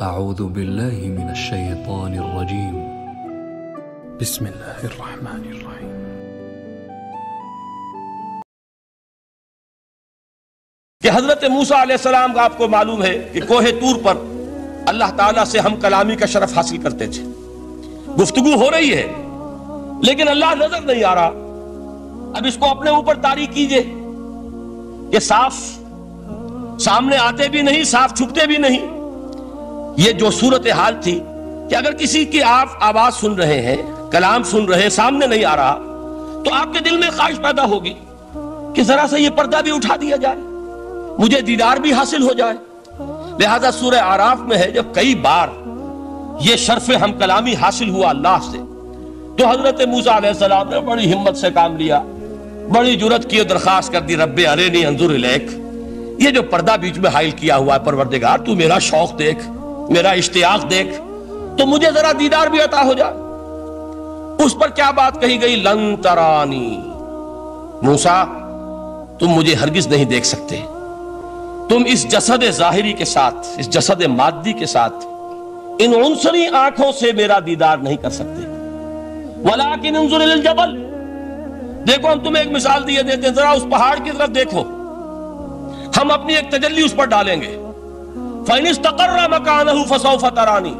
أعوذ بالله من الشيطان الرجيم بسم الله الرحمن الرحيم کہ حضرت موسیٰ علیہ السلام کا آپ کو معلوم ہے کہ کوہ طور پر اللہ تعالیٰ سے ہم کلامی کا شرف حاصل کرتے تھے. گفتگو ہو رہی ہے لیکن اللہ نظر نہیں آ رہا. اب اس کو اپنے اوپر طاری کیجئے کہ صاف سامنے آتے بھی نہیں، صاف چھپتے بھی نہیں. یہ جو صورتحال تھی کہ اگر کسی کی آپ آواز سن رہے ہیں، کلام سن رہے ہیں، سامنے نہیں آ رہا، تو آپ کے دل میں خواہش پیدا ہوگی کہ ذرا سا یہ پردہ بھی اٹھا دیا جائے، مجھے دیدار بھی حاصل ہو جائے. لہذا سورہ اعراف میں ہے جب کئی بار یہ شرف ہم کلامی حاصل ہوا اللہ سے، تو حضرت موسیٰ علیہ السلام نے بڑی ہمت سے کام لیا، بڑی جرت کی، درخواست کر دی، رب ارنی انظر الیک. یہ جو پردہ بیچ میں حائل کیا ہوا ہے پروردگار، تو میرا شوق دیکھ، میرا اشتیاق دیکھ، تو مجھے ذرا دیدار بھی عطا ہو جائے. اس پر کیا بات کہی گئی؟ لن ترانی، موسیٰ تم مجھے ہرگز نہیں دیکھ سکتے، تم اس جسد ظاہری کے ساتھ، اس جسد مادی کے ساتھ، ان عنصری آنکھوں سے میرا دیدار نہیں کر سکتے. ولیکن انظر الی الجبل، دیکھو ہم تمہیں ایک مثال دیے دیتے ہیں، ذرا اس پہاڑ کی طرف دیکھو، ہم اپنی ایک تجلی اس پر ڈالیں گے. فَإِنِ اسْتَقَرَّ مَكَانَهُ فَسَوْفَ تَرَانِي،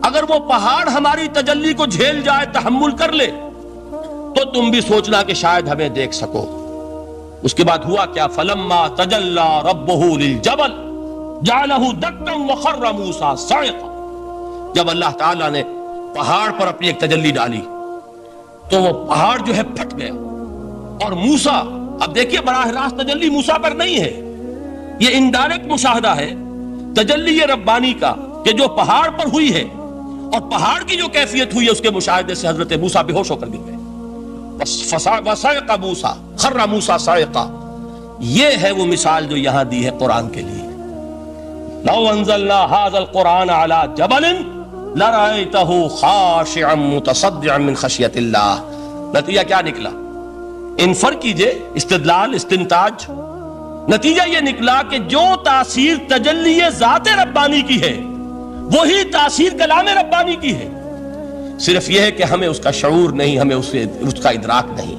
اگر وہ پہاڑ ہماری تجلی کو جھیل جائے، تحمل کر لے، تو تم بھی سوچنا کہ شاید ہمیں دیکھ سکو. اس کے بعد ہوا کیا؟ فَلَمَّا تَجَلَّى رَبُّهُ لِلْجَبَلِ جَعَلَهُ دَكًّا وَخَرَّ مُوسَىٰ صَعِقًا. جب اللہ تعالیٰ نے پہاڑ پر اپنی ایک تجلی ڈالی تو وہ پہاڑ جو ہے پھٹ گیا. اور موسیٰ، اب دیکھیے براہ راست تجلی موسیٰ پر نہیں ہے، یہ انڈائریکٹ مشاہدہ ہے تجلی ربانی کا کہ جو پہاڑ پر ہوئی ہے، اور پہاڑ کی جو کیفیت ہوئی ہے اس کے مشاہدے سے حضرت موسیٰ بے ہوش ہو کر گر گئے. وَصَعِقَ مُوسَىٰ خَرَّ مُوسَىٰ صَعِقًا. یہ ہے وہ مثال جو یہاں دی ہے قرآن کے لیے. لَوْ أَنزَلْنَا هَذَا الْقُرْآنَ عَلَىٰ جَبَلٍ لَرَأَيْتَهُ خَاشِعًا مُتَصَدِّعًا مِّنْ خَشْيَةِ اللَّهِ. نتیجہ کیا نکلا؟ انفر کیجئے، استدلال، استنتاج. نتیجہ یہ نکلا کہ جو تاثیر تجلی ذات ربانی کی ہے وہی تاثیر کلام ربانی کی ہے. صرف یہ ہے کہ ہمیں اس کا شعور نہیں، ہمیں اس کا ادراک نہیں.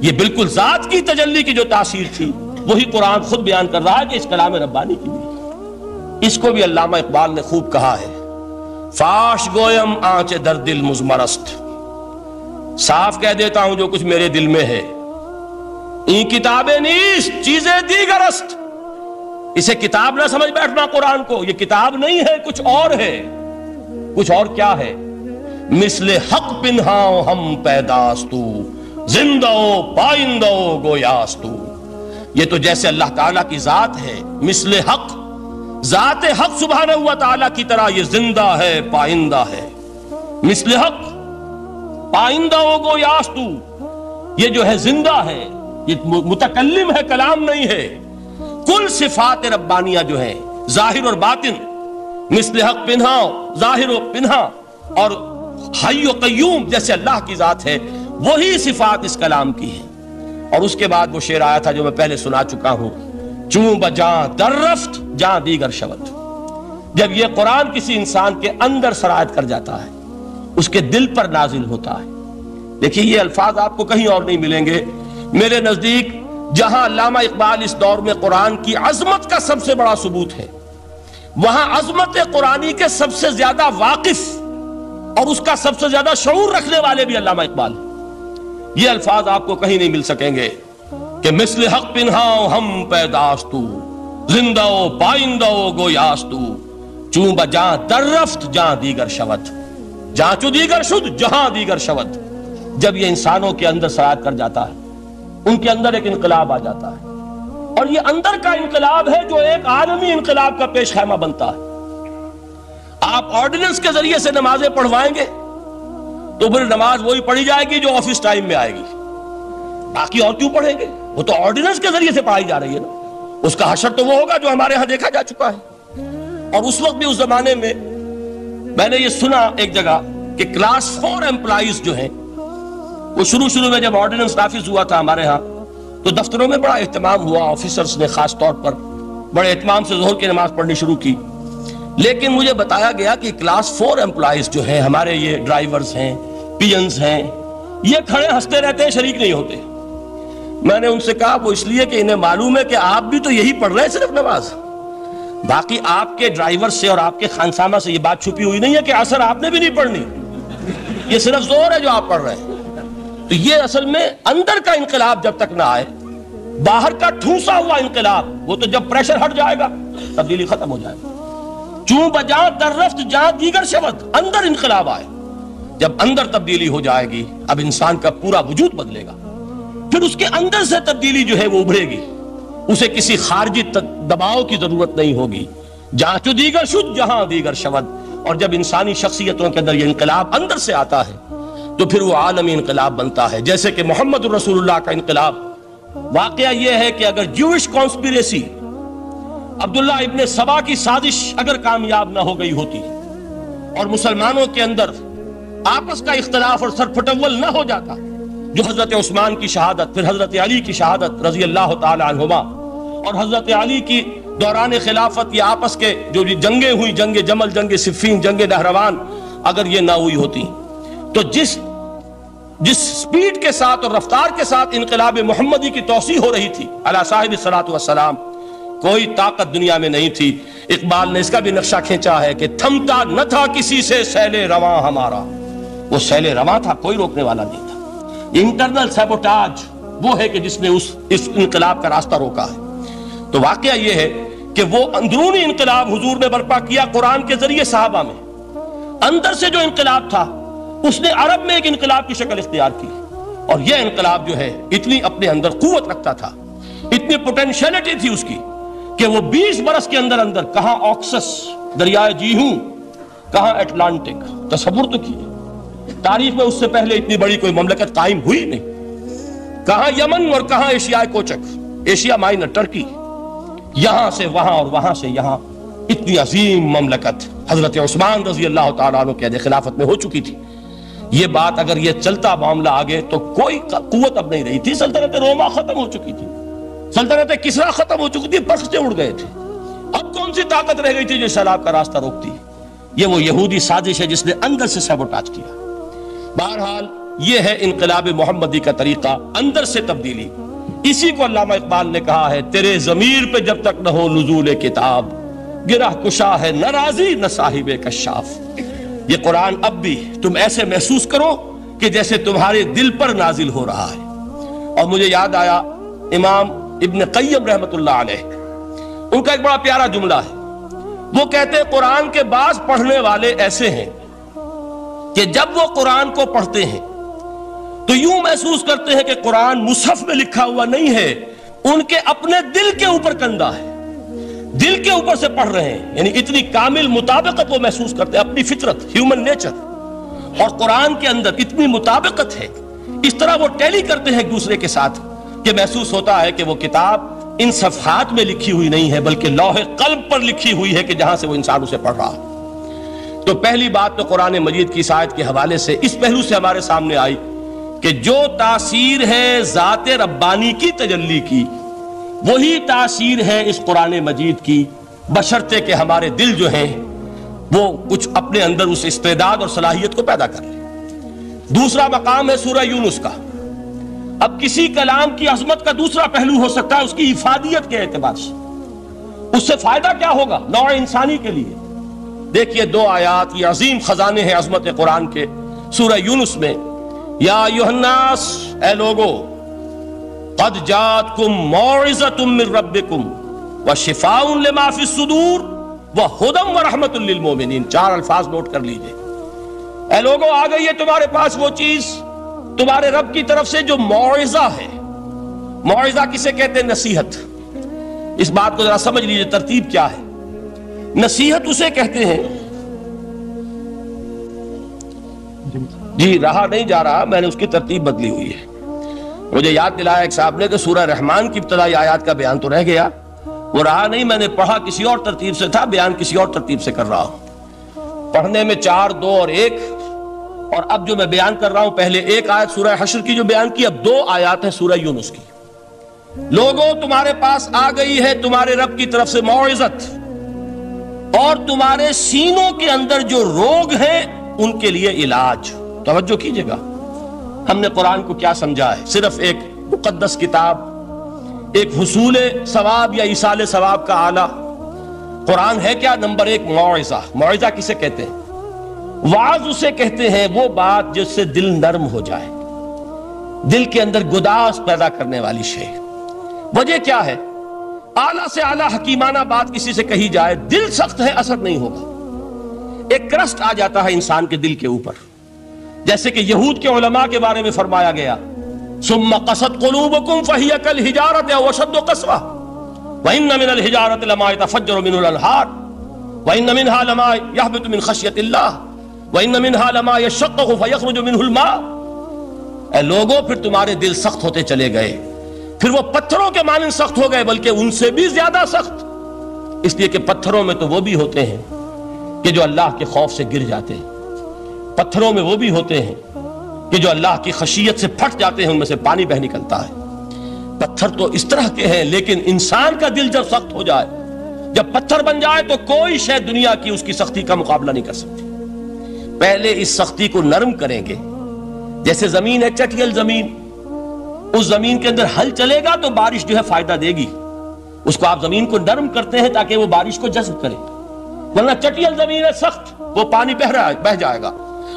یہ بالکل ذات کی تجلی کی جو تاثیر تھی وہی قرآن خود بیان کر رہا ہے کہ اس کلام ربانی کی بھی. اس کو بھی علامہ اقبال نے خوب کہا ہے، فاش گویم آنچ در دل مزمرست، صاف کہہ دیتا ہوں جو کچھ میرے دل میں ہے. این کتابیں نیست چیزیں دیگرست. اسے کتاب نہ سمجھ بیٹھنا قرآن کو، یہ کتاب نہیں ہے، کچھ اور ہے. کچھ اور کیا ہے؟ مثل حق پنہاؤ ہم پیداستو، زندہ پائندہ گویاستو. یہ تو جیسے اللہ تعالیٰ کی ذات ہے، مثل حق، ذات حق سبحانہ و تعالیٰ کی طرح یہ زندہ ہے، پائندہ ہے. مثل حق، پائندہ گویاستو، یہ جو ہے زندہ ہے، یہ متکلم ہے، کلام نہیں ہے. کل صفات ربانیہ جو ہیں ظاہر اور باطن، مثل حق پنہاؤ، ظاہر و پنہا، اور حی و قیوم جیسے اللہ کی ذات ہے، وہی صفات اس کلام کی ہیں. اور اس کے بعد وہ شعر آیا تھا جو میں پہلے سنا چکا ہوں، چوں بجاں در رفت جاں دیگر شود. جب یہ قرآن کسی انسان کے اندر سرایت کر جاتا ہے، اس کے دل پر نازل ہوتا ہے. دیکھیے یہ الفاظ آپ کو کہیں اور نہیں ملیں گے. میرے نزدیک جہاں علامہ اقبال اس دور میں قرآن کی عظمت کا سب سے بڑا ثبوت ہے، وہاں عظمت قرآنی کے سب سے زیادہ واقف اور اس کا سب سے زیادہ شعور رکھنے والے بھی علامہ اقبال. یہ الفاظ آپ کو کہیں نہیں مل سکیں گے کہ مثل حق پنہاؤ ہم پیداستو، زندہ پائندہ گویاستو، چوں بجاں در رفت جہاں دیگر شود، جہاں چو دیگر شد جہاں دیگر شود. جب یہ انسانوں کے اندر سرایت کر جاتا ہے، ان کے اندر ایک انقلاب آ جاتا ہے، اور یہ اندر کا انقلاب ہے جو ایک عالمی انقلاب کا پیش خیمہ بنتا ہے. آپ آرڈیننس کے ذریعے سے نمازیں پڑھوائیں گے تو پھر نماز وہی پڑھی جائے گی جو آفس ٹائم میں آئے گی، باقی اور کیوں پڑھیں گے؟ وہ تو آرڈیننس کے ذریعے سے پڑھائی جا رہی ہے نا. اس کا حشر تو وہ ہوگا جو ہمارے ہاں دیکھا جا چکا ہے. اور اس وقت بھی، اس زمانے میں نے یہ سنا ایک جگہ کہ کلاس 4 امپلائیز جو ہیں، وہ شروع میں جب آرڈیننس نافذ ہوا تھا ہمارے ہاں، تو دفتروں میں بڑا اہتمام ہوا. آفیسرز نے خاص طور پر بڑے اہتمام سے ظہر کی نماز پڑھنی شروع کی. لیکن مجھے بتایا گیا کہ کلاس 4 امپلائیز جو ہیں ہمارے، یہ ڈرائیورز ہیں، پینز ہیں، یہ کھڑے ہنستے رہتے ہیں، شریک نہیں ہوتے۔ میں نے ان سے کہا وہ اس لیے کہ انہیں معلوم ہے کہ آپ بھی تو یہی پڑھ رہے ہیں صرف نماز، باقی آپ کے ڈرائیور سے اور آپ کے خانسامہ سے یہ بات چھپی ہوئی نہیں ہے کہ عصر آپ نے بھی نہیں پڑھنی، یہ صرف زور ہے جو آپ پڑھ رہے ہیں۔ تو یہ اصل میں اندر کا انقلاب جب تک نہ آئے، باہر کا ٹھوسا ہوا انقلاب، وہ تو جب پریشر ہٹ جائے گا تبدیلی ختم ہو جائے گا۔ چون بجاں در رفت جہاں دیگر شود، اندر انقلاب آئے، جب اندر تبدیلی ہو جائے گی اب انسان کا پورا وجود بدلے گا، پھر اس کے اندر سے تبدیلی جو ہے وہ ابھرے گی، اسے کسی خارجی دباؤ کی ضرورت نہیں ہوگی۔ جہاں چو دیگر شد جہاں دیگر شود، اور جب انسانی شخصیتوں کے اندر یہ انقلاب اندر سے آتا ہے تو پھر وہ عالمی انقلاب بنتا ہے، جیسے کہ محمد رسول اللہ کا انقلاب۔ واقعہ یہ ہے کہ اگر جوش کانسپیریسی، عبداللہ ابن سبا کی سازش اگر کامیاب نہ ہو گئی ہوتی اور مسلمانوں کے اندر آپس کا اختلاف اور سرپھٹول نہ ہو جاتا، جو حضرت عثمان کی شہادت، پھر حضرت علی کی شہادت رضی اللہ تعالی عنہما، اور حضرت علی کی دوران خلافت یہ آپس کے جو جنگیں ہوئی، جنگ جمل، جنگ صفین، جنگ نہروان، اگر یہ نہ ہوئی ہوتی تو جس سپیڈ کے ساتھ اور رفتار کے ساتھ انقلاب محمدی کی توسیع ہو رہی تھی علی صاحب الصلاۃ والسلام، کوئی طاقت دنیا میں نہیں تھی۔ اقبال نے اس کا بھی نقشہ کھینچا ہے کہ تھمتا نہ تھا کسی سے سیل رواں ہمارا، وہ سیل رواں تھا، کوئی روکنے والا نہیں تھا۔ انٹرنل سیبوٹاج وہ ہے کہ جس نے اس انقلاب کا راستہ روکا ہے۔ تو واقعہ یہ ہے کہ وہ اندرونی انقلاب حضور نے برپا کیا قرآن کے ذریعے صحابہ میں، اندر سے جو انقلاب تھا اس نے عرب میں ایک انقلاب کی شکل اختیار کی، اور یہ انقلاب جو ہے اتنی اپنے اندر قوت رکھتا تھا، اتنی پوٹینشیلٹی تھی اس کی کہ وہ 20 برس کے اندر کہاں آکسس دریائے جیہوں، کہاں اٹلانٹک، تصور تو کیے، تاریخ میں اس سے پہلے اتنی بڑی کوئی مملکت قائم ہوئی نہیں، کہاں یمن اور کہاں ایشیا کوچک، ایشیا مائنر ٹرکی، یہاں سے وہاں اور وہاں سے یہاں، اتنی عظیم مملکت حضرت عثمان رضی اللہ تعالیٰ عنہ کے خلافت میں ہو چکی تھی۔ یہ بات اگر یہ چلتا معاملہ آگے تو کوئی قوت اب نہیں رہی تھی، سلطنت روما ختم ہو چکی تھی، سلطنت کسرا ختم ہو چکی تھی، پرختے اڑ گئے تھے، اب کون سی طاقت رہ گئی تھی جو سیلاب کا راستہ روکتی؟ یہ وہ یہودی سازش ہے جس نے اندر سے سیبوٹاج کیا۔ بہرحال یہ ہے انقلاب محمدی کا طریقہ، اندر سے تبدیلی۔ اسی کو علامہ اقبال نے کہا ہے، تیرے ضمیر پہ جب تک نہ ہو نزول کتاب، گرہ کشا ہے نہ راضی نہ صاحب کشاف۔ یہ قرآن اب بھی تم ایسے محسوس کرو کہ جیسے تمہارے دل پر نازل ہو رہا ہے۔ اور مجھے یاد آیا امام ابن قیم رحمت اللہ علیہ، ان کا ایک بڑا پیارا جملہ ہے، وہ کہتے ہیں قرآن کے بعض پڑھنے والے ایسے ہیں کہ جب وہ قرآن کو پڑھتے ہیں تو یوں محسوس کرتے ہیں کہ قرآن مصحف میں لکھا ہوا نہیں ہے، ان کے اپنے دل کے اوپر کندہ ہے، دل کے اوپر سے پڑھ رہے ہیں، یعنی اتنی کامل مطابقت وہ محسوس کرتے ہیں، اپنی فطرت، ہیومن نیچر اور قرآن کے اندر اتنی مطابقت ہے، اس طرح وہ ٹیلی کرتے ہیں ایک دوسرے کے ساتھ کہ محسوس ہوتا ہے کہ وہ کتاب ان صفحات میں لکھی ہوئی نہیں ہے بلکہ لوح قلب پر لکھی ہوئی ہے کہ جہاں سے وہ انسان اسے پڑھ رہا ہے۔ تو پہلی بات تو قرآن مجید کی آیت کے حوالے سے اس پہلو سے ہمارے سامنے آئی کہ جو تاثیر ہے ذات ربانی کی تجلی کی، وہی تاثیر ہے اس قرآن مجید کی، بشرطے کہ ہمارے دل جو ہیں وہ کچھ اپنے اندر اس استعداد اور صلاحیت کو پیدا کر لیں۔ دوسرا مقام ہے سورہ یونس کا۔ اب کسی کلام کی عظمت کا دوسرا پہلو ہو سکتا ہے اس کی افادیت کے اعتبار سے، اس سے فائدہ کیا ہوگا نوع انسانی کے لیے۔ دیکھیے 2 آیات، یہ عظیم خزانے ہیں عظمت قرآن کے۔ سورہ یونس میں یا ایھا الناس، اے لوگو، قد جاءتکم موعظۃ من ربکم وشفاء لما فی الصدور وہدی ورحمۃ للمؤمنین۔ 4 الفاظ نوٹ کر لیجئے۔ اے لوگو، آ گئی ہے تمہارے پاس وہ چیز تمہارے رب کی طرف سے جو موعظہ ہے۔ موعظہ کسے کہتے ہیں؟ نصیحت۔ اس بات کو ذرا سمجھ لیجئے ترتیب کیا ہے۔ نصیحت اسے کہتے ہیں، جی رہا نہیں جا رہا، میں نے اس کی ترتیب بدلی ہوئی ہے۔ مجھے یاد دلایا ایک صاحب نے کہ سورہ رحمان کی ابتدائی آیات کا بیان تو رہ گیا، وہ رہا نہیں، میں نے پڑھا کسی اور ترتیب سے تھا، بیان کسی اور ترتیب سے کر رہا ہوں۔ پڑھنے میں 4، 2 اور 1، اور اب جو میں بیان کر رہا ہوں پہلے 1 آیت سورہ حشر کی جو بیان کی، اب 2 آیات ہیں سورہ یونس کی۔ لوگوں، تمہارے پاس آ گئی ہے تمہارے رب کی طرف سے موعظت اور تمہارے سینوں کے اندر جو روگ ہیں ان کے لیے علاج. توجہ کیجئے گا، ہم نے قرآن کو کیا سمجھا ہے؟ صرف ایک مقدس کتاب، ایک حصول ثواب یا ایصال ثواب کا آلہ. قرآن ہے کیا؟ نمبر ایک موعظہ. موعظہ کسے کہتے ہیں؟ وعظ اسے کہتے ہیں وہ بات جس سے دل نرم ہو جائے، دل کے اندر گداز پیدا کرنے والی شے. وجہ کیا ہے؟ اعلیٰ سے اعلیٰ حکیمانہ بات کسی سے کہی جائے، دل سخت ہے، اثر نہیں ہوگا. ایک کرسٹ آ جاتا ہے انسان کے دل کے اوپر، جیسے کہ یہود کے علماء کے بارے میں فرمایا گیا ثم قست قلوبکم فہی کالحجارۃ او اشد قسوۃ وان من الحجارۃ لما يتفجر منه الانہار وان منها لما يهبط من خشیۃ اللہ وان منها لما يشقق فيخرج منه الماء. اے لوگوں، پھر تمہارے دل سخت ہوتے چلے گئے، پھر وہ پتھروں کے مانند سخت ہو گئے، بلکہ ان سے بھی زیادہ سخت، اس لیے کہ پتھروں میں تو وہ بھی ہوتے ہیں کہ جو اللہ کے خوف سے گر جاتے ہیں، پتھروں میں وہ بھی ہوتے ہیں کہ جو اللہ کی خشیت سے پھٹ جاتے ہیں، ان میں سے پانی بہ نکلتا ہے. پتھر تو اس طرح کے ہیں، لیکن انسان کا دل جب سخت ہو جائے، جب پتھر بن جائے، تو کوئی شے دنیا کی اس کی سختی کا مقابلہ نہیں کر سکتی. پہلے اس سختی کو نرم کریں گے، جیسے زمین ہے چٹیل زمین، اس زمین کے اندر ہل چلے گا تو بارش جو ہے فائدہ دے گی. اس کو آپ زمین کو نرم کرتے ہیں تاکہ وہ بارش کو جذب کرے، ورنہ چٹیل زمین ہے سخت، وہ پانی بہ جائے گا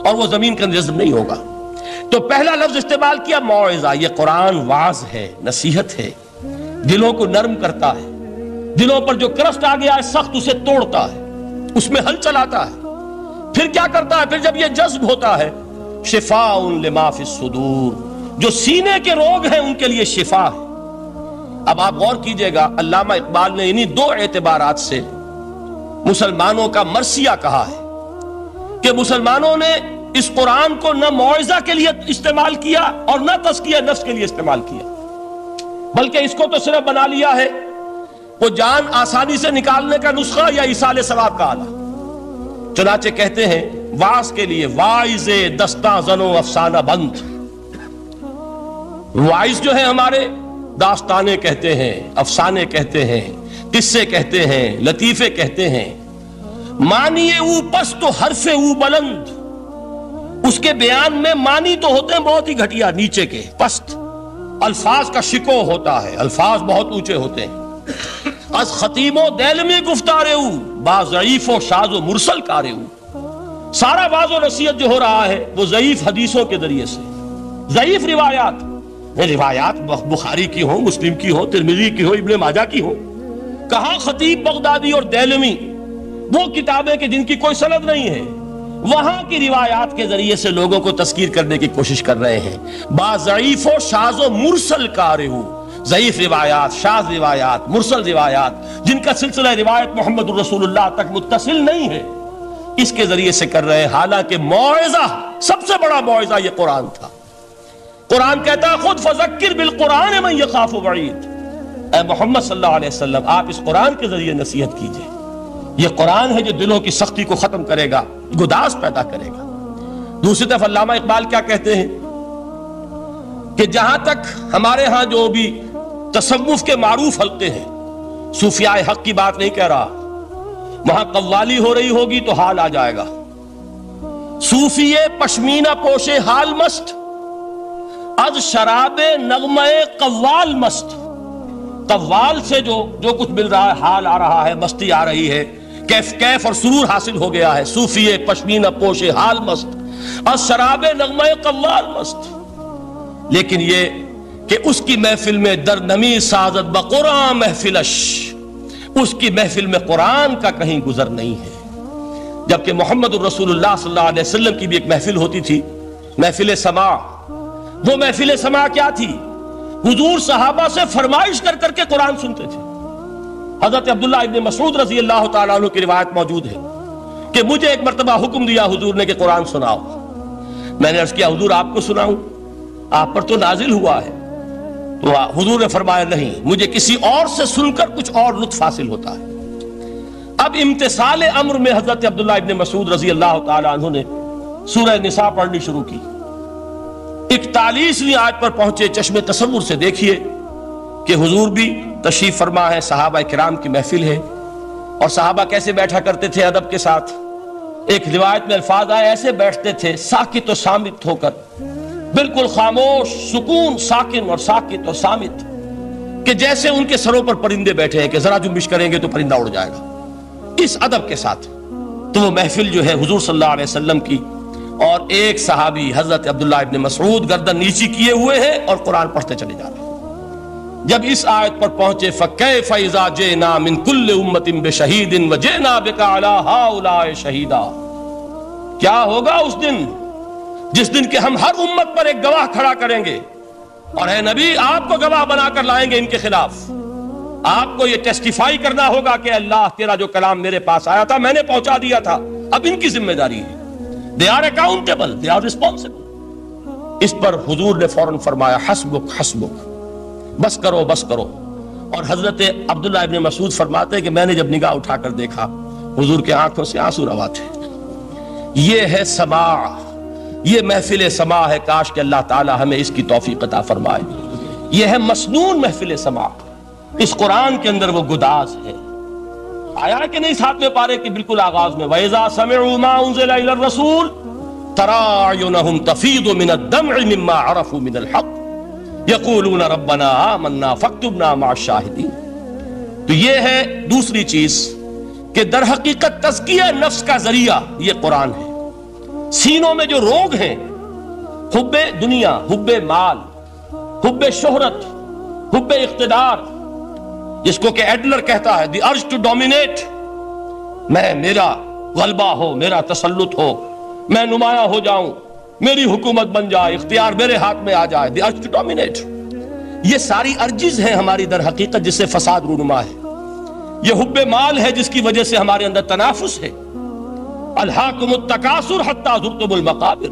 اور وہ زمین کے اندر جذب نہیں ہوگا. تو پہلا لفظ استعمال کیا موعظہ. یہ قرآن واعظ ہے، نصیحت ہے، دلوں کو نرم کرتا ہے. دلوں پر جو کرسٹ آ گیا ہے سخت، اسے توڑتا ہے، اس میں ہل چلاتا ہے. پھر کیا کرتا ہے؟ پھر جب یہ جذب ہوتا ہے، شفاء لما فی الصدور، جو سینے کے روگ ہیں ان کے لیے شفا ہے. اب آپ غور کیجئے گا، علامہ اقبال نے انہی دو اعتبارات سے مسلمانوں کا مرثیہ کہا ہے کہ مسلمانوں نے اس قرآن کو نہ موعظہ کے لیے استعمال کیا اور نہ تزکیہ نفس کے لیے استعمال کیا، بلکہ اس کو تو صرف بنا لیا ہے وہ جان آسانی سے نکالنے کا نسخہ یا ایصال ثواب کا آلہ. چنانچہ کہتے ہیں واعظ کے لیے واعظ دستاں زنو افسانہ بند. واعظ جو ہے ہمارے داستانے کہتے ہیں، افسانے کہتے ہیں، قصے کہتے ہیں، لطیفے کہتے ہیں. معنی او پست و حرف او بلند، اس کے بیان میں معنی تو ہوتے ہیں بہت ہی گھٹیا، نیچے کے پست. الفاظ کا شکو ہوتا ہے، الفاظ بہت اونچے ہوتے ہیں. از خطیم و دیلمی گفتارے او با ضعیف و شاذ و مرسل کارے او. سارا باز و نصیحت جو ہو رہا ہے وہ ضعیف حدیثوں کے ذریعے سے، ضعیف روایات بخاری کی ہو، مسلم کی ہو، ترمذی کی ہو، ابن ماجہ کی ہو. کہاں خطیب بغدادی اور دیلمی، وہ کتابیں کہ جن کی کوئی سند نہیں ہے، وہاں کی روایات کے ذریعے سے لوگوں کو تذکیر کرنے کی کوشش کر رہے ہیں. با ضعیف و شاذ و مرسل کارے ہو، ضعیف روایات، شاذ روایات، مرسل روایات جن کا سلسلہ روایت محمد الرسول اللہ تک متصل نہیں ہے، اس کے ذریعے سے کر رہے ہیں. حالانکہ موعظہ، سب سے بڑا موعظہ یہ قرآن تھا. قرآن کہتا ہے خود فذکر بالقرآن من یخاف وعید. اے محمد صلی اللہ علیہ وسلم، آپ اس قرآن کے ذریعے نصیحت کیجئے. یہ قرآن ہے جو دلوں کی سختی کو ختم کرے گا، گداز پیدا کرے گا. دوسری طرف علامہ اقبال کیا کہتے ہیں کہ جہاں تک ہمارے ہاں جو بھی تصوف کے معروف حلقے ہیں، صوفیاء حق کی بات نہیں کہہ رہا، وہاں قوالی ہو رہی ہوگی تو حال آ جائے گا. صوفی پشمینہ پوشے حال مست، از شراب نغمہ قوال مست. قوال سے جو کچھ مل رہا ہے، حال آ رہا ہے، مستی آ رہی ہے، کیف اور سرور حاصل ہو گیا ہے. صوفی پشمینہ پوشے حال مست، از شراب نغمہ قوال مست. لیکن یہ کہ اس کی محفل میں در نمی سازد بقرآن محفلش، اس کی محفل میں قرآن کا کہیں گزر نہیں ہے. جبکہ محمد الرسول اللہ صلی اللہ علیہ وسلم کی بھی ایک محفل ہوتی تھی، محفل سماع. وہ محفل سماع کیا تھی؟ حضور صحابہ سے فرمائش کر کر کے قرآن سنتے تھے. حضرت عبداللہ ابن مسعود رضی اللہ تعالیٰ عنہ کی روایت موجود ہے کہ مجھے ایک مرتبہ حکم دیا حضور نے کہ قرآن سناؤ. میں نے عرض کیا حضور آپ کو سناؤں؟ آپ پر تو نازل ہوا ہے. تو حضور نے فرمایا نہیں، مجھے کسی اور سے سن کر کچھ اور لطف حاصل ہوتا ہے. اب امتثال امر میں حضرت عبداللہ ابن مسعود رضی اللہ تعالیٰ عنہ نے سورہ نساء پڑھنی شروع کی. 41ویں آیت پر پہنچے. چشم تصور سے دیکھیے کہ حضور بھی تشریف فرما ہے، صحابہ کرام کی محفل ہے، اور صحابہ کیسے بیٹھا کرتے تھے ادب کے ساتھ؟ ایک روایت میں الفاظ آئے ایسے بیٹھتے تھے ساکت و صامت ہو کر، بالکل خاموش، سکون، ساکن اور ساکت اور صامت، کہ جیسے ان کے سروں پر پرندے بیٹھے ہیں کہ ذرا جنبش کریں گے تو پرندہ اڑ جائے گا، اس ادب کے ساتھ۔ تو وہ محفل جو ہے حضور صلی اللہ علیہ وسلم کی، اور ایک صحابی حضرت عبداللہ ابن مسعود گردن نیچی کیے ہوئے ہیں اور قرآن پڑھتے چلے جا رہے ہیں۔ جب اس آیت پر پہنچے فَكَيْفَ إِذَا جِئْنَا مِن كُلِّ أُمَّةٍ بِشَهِيدٍ وَجِئْنَا بِكَ عَلَى هَؤُلَاءِ شَهِيدًا، کیا ہوگا اس دن جس دن کہ ہم ہر امت پر ایک گواہ کھڑا کریں گے، اور اے نبی آپ کو گواہ بنا کر لائیں گے ان کے خلاف، آپ کو یہ ٹیسٹیفائی کرنا ہوگا کہ اللہ تیرا جو کلام میرے پاس آیا تھا میں نے پہنچا دیا تھا، اب ان کی ذمہ داری ہے، they are accountable, they are responsible۔ اس پر حضور نے فوراً فرمایا حسبک حسبک، بس کرو بس کرو۔ اور حضرت عبداللہ ابن مسعود فرماتے ہیں کہ میں نے جب نگاہ اٹھا کر دیکھا حضور کے آنکھوں سے آنسو روا تھے۔ یہ ہے سماع، یہ محفل سماع ہے، کاش کہ اللہ تعالی ہمیں اس کی توفیق عطا فرمائے۔ یہ ہے مسنون محفل سماع، اس قرآن کے اندر وہ گداز ہے۔ آیا کہ نہیں ساتھ میں پارے کہ بالکل آغاز میں وَإِذَا سَمِعُوا مَا أُنزِلَ إِلَى الرَّسُولِ تَرَىٰ أَعْيُنَهُمْ تَفِيضُ مِنَ الدَّمْعِ مِمَّا عَرَفُوا مِنَ الْحَقِّ يَقُولُونَ رَبَّنَا آمَنَّا فَاكْتُبْنَا مَعَ الشَّاهِدِينَ۔ تو یہ ہے دوسری چیز کہ در حقیقت تزکیہ نفس کا ذریعہ یہ قرآن ہے۔ سینوں میں جو روگ ہیں، حب دنیا، حب مال، حب شہرت، حب اقتدار، جس کو کہ ایڈلر کہتا ہے دی ارج ٹو ڈومینیٹ، میرا غلبہ ہو، میرا تسلط ہو، میں نمایاں ہو جاؤں، میری حکومت بن جائے، اختیار میرے ہاتھ میں آ جائے، دی ارج ٹو ڈومینیٹ، یہ ساری ارجز ہیں ہماری در حقیقت جس سے فساد رونما ہے۔ یہ حب مال ہے جس کی وجہ سے ہمارے اندر تنافس ہے۔ الہاکم التکاثر حتی زرتم المقابر،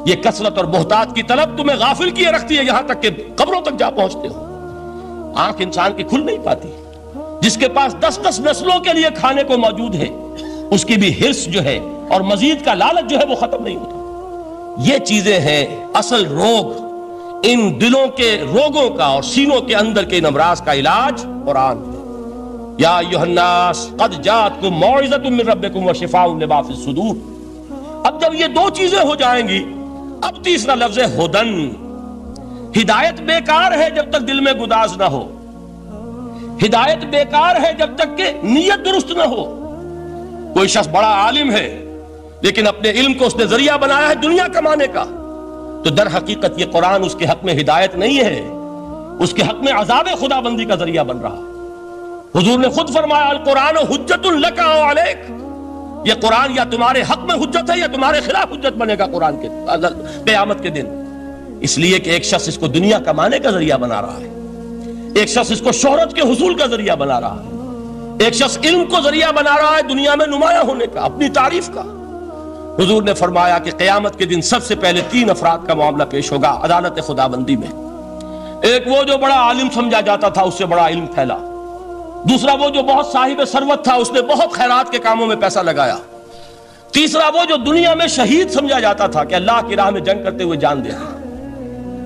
یہ کثرت اور بہتات کی طلب تمہیں غافل کیے رکھتی ہے یہاں تک کہ قبروں تک جا پہنچتے ہو۔ آنکھ انسان کی کھل نہیں پاتی، جس کے پاس 10 نسلوں کے لیے کھانے کو موجود ہے، اس کی بھی حرص جو ہے اور مزید کا لالچ جو ہے وہ ختم نہیں ہوتا۔ یہ چیزیں ہیں اصل روگ، ان دلوں کے روگوں کا اور سینوں کے اندر کے ان امراض کا علاج قرآن ہے۔ یا ایھا الناس قد جاءتکم موعظۃ من ربکم وشفاء لما فی الصدور۔ اب جب یہ دو چیزیں ہو جائیں گی، اب تیسرا لفظ ہے ہدن۔ ہدایت بیکار ہے جب تک دل میں گداز نہ ہو، ہدایت بیکار ہے جب تک کہ نیت درست نہ ہو۔ کوئی شخص بڑا عالم ہے لیکن اپنے علم کو اس نے ذریعہ بنایا ہے دنیا کمانے کا، تو در حقیقت یہ قرآن اس کے حق میں ہدایت نہیں ہے، اس کے حق میں عذاب خدا بندی کا ذریعہ بن رہا ہے۔ حضور نے خود فرمایا القرآن حجت لک او علیک، یہ قرآن یا تمہارے حق میں حجت ہے یا تمہارے خلاف حجت بنے گا قرآن کے قیامت کے دن۔ اس لیے کہ ایک شخص اس کو دنیا کمانے کا ذریعہ بنا رہا ہے، ایک شخص اس کو شہرت کے حصول کا ذریعہ بنا رہا ہے، ایک شخص علم کو ذریعہ بنا رہا ہے دنیا میں نمایاں ہونے کا، اپنی تعریف کا۔ حضور نے فرمایا کہ قیامت کے دن سب سے پہلے 3 افراد کا معاملہ پیش ہوگا عدالت خدا بندی میں۔ ایک وہ جو بڑا عالم سمجھا جاتا تھا، اس سے بڑا علم پھیلا۔ دوسرا وہ جو بہت صاحب ثروت تھا، اس نے بہت خیرات کے کاموں میں پیسہ لگایا۔ تیسرا وہ جو دنیا میں شہید سمجھا جاتا تھا کہ اللہ کی راہ میں جنگ کرتے ہوئے جان دے۔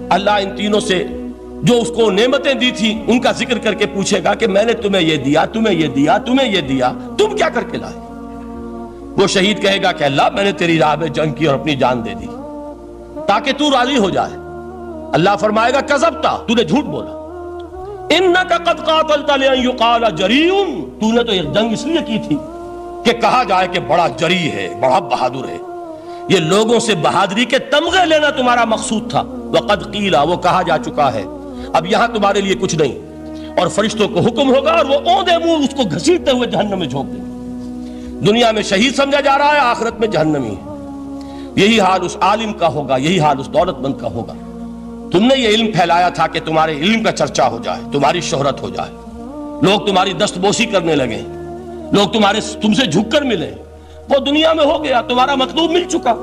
اللہ ان تینوں سے جو اس کو نعمتیں دی تھی ان کا ذکر کر کے پوچھے گا کہ میں نے تمہیں یہ دیا، تمہیں یہ دیا، تمہیں یہ دیا، تم کیا کر کے لائے؟ وہ شہید کہے گا کہ اللہ میں نے تیری راہ میں جنگ کی اور اپنی جان دے دی تاکہ تو راضی ہو جائے۔ اللہ فرمائے گا کذبتا، تو نے جھوٹ بولا، انک قد قاتلت لئن یقال جریء، تو نے تو یہ جنگ اس لیے کی تھی کہ کہا جائے کہ بڑا جری ہے، بڑا بہادر ہے۔ یہ لوگوں سے بہادری کے تمغے لینا تمہارا مقصود تھا۔ وقد قیل، وہ کہا جا چکا ہے، اب یہاں تمہارے لیے کچھ نہیں۔ اور فرشتوں کو حکم ہوگا اور وہ اوندے منہ اس کو گھسیٹتے ہوئے جہنم میں جھونک دیں گے۔ دنیا میں شہید سمجھا جا رہا ہے، آخرت میں جہنمی ہے۔ یہی حال اس عالم کا ہوگا، یہی حال اس دولت مند کا ہوگا۔ تم نے یہ علم پھیلایا تھا کہ تمہارے علم کا چرچا ہو جائے، تمہاری شہرت ہو جائے، لوگ تمہاری دستبوسی کرنے لگیں، لوگ تم سے جھک کر ملیں۔ وہ دنیا میں ہو گیا، تمہارا مطلوب مل چکا،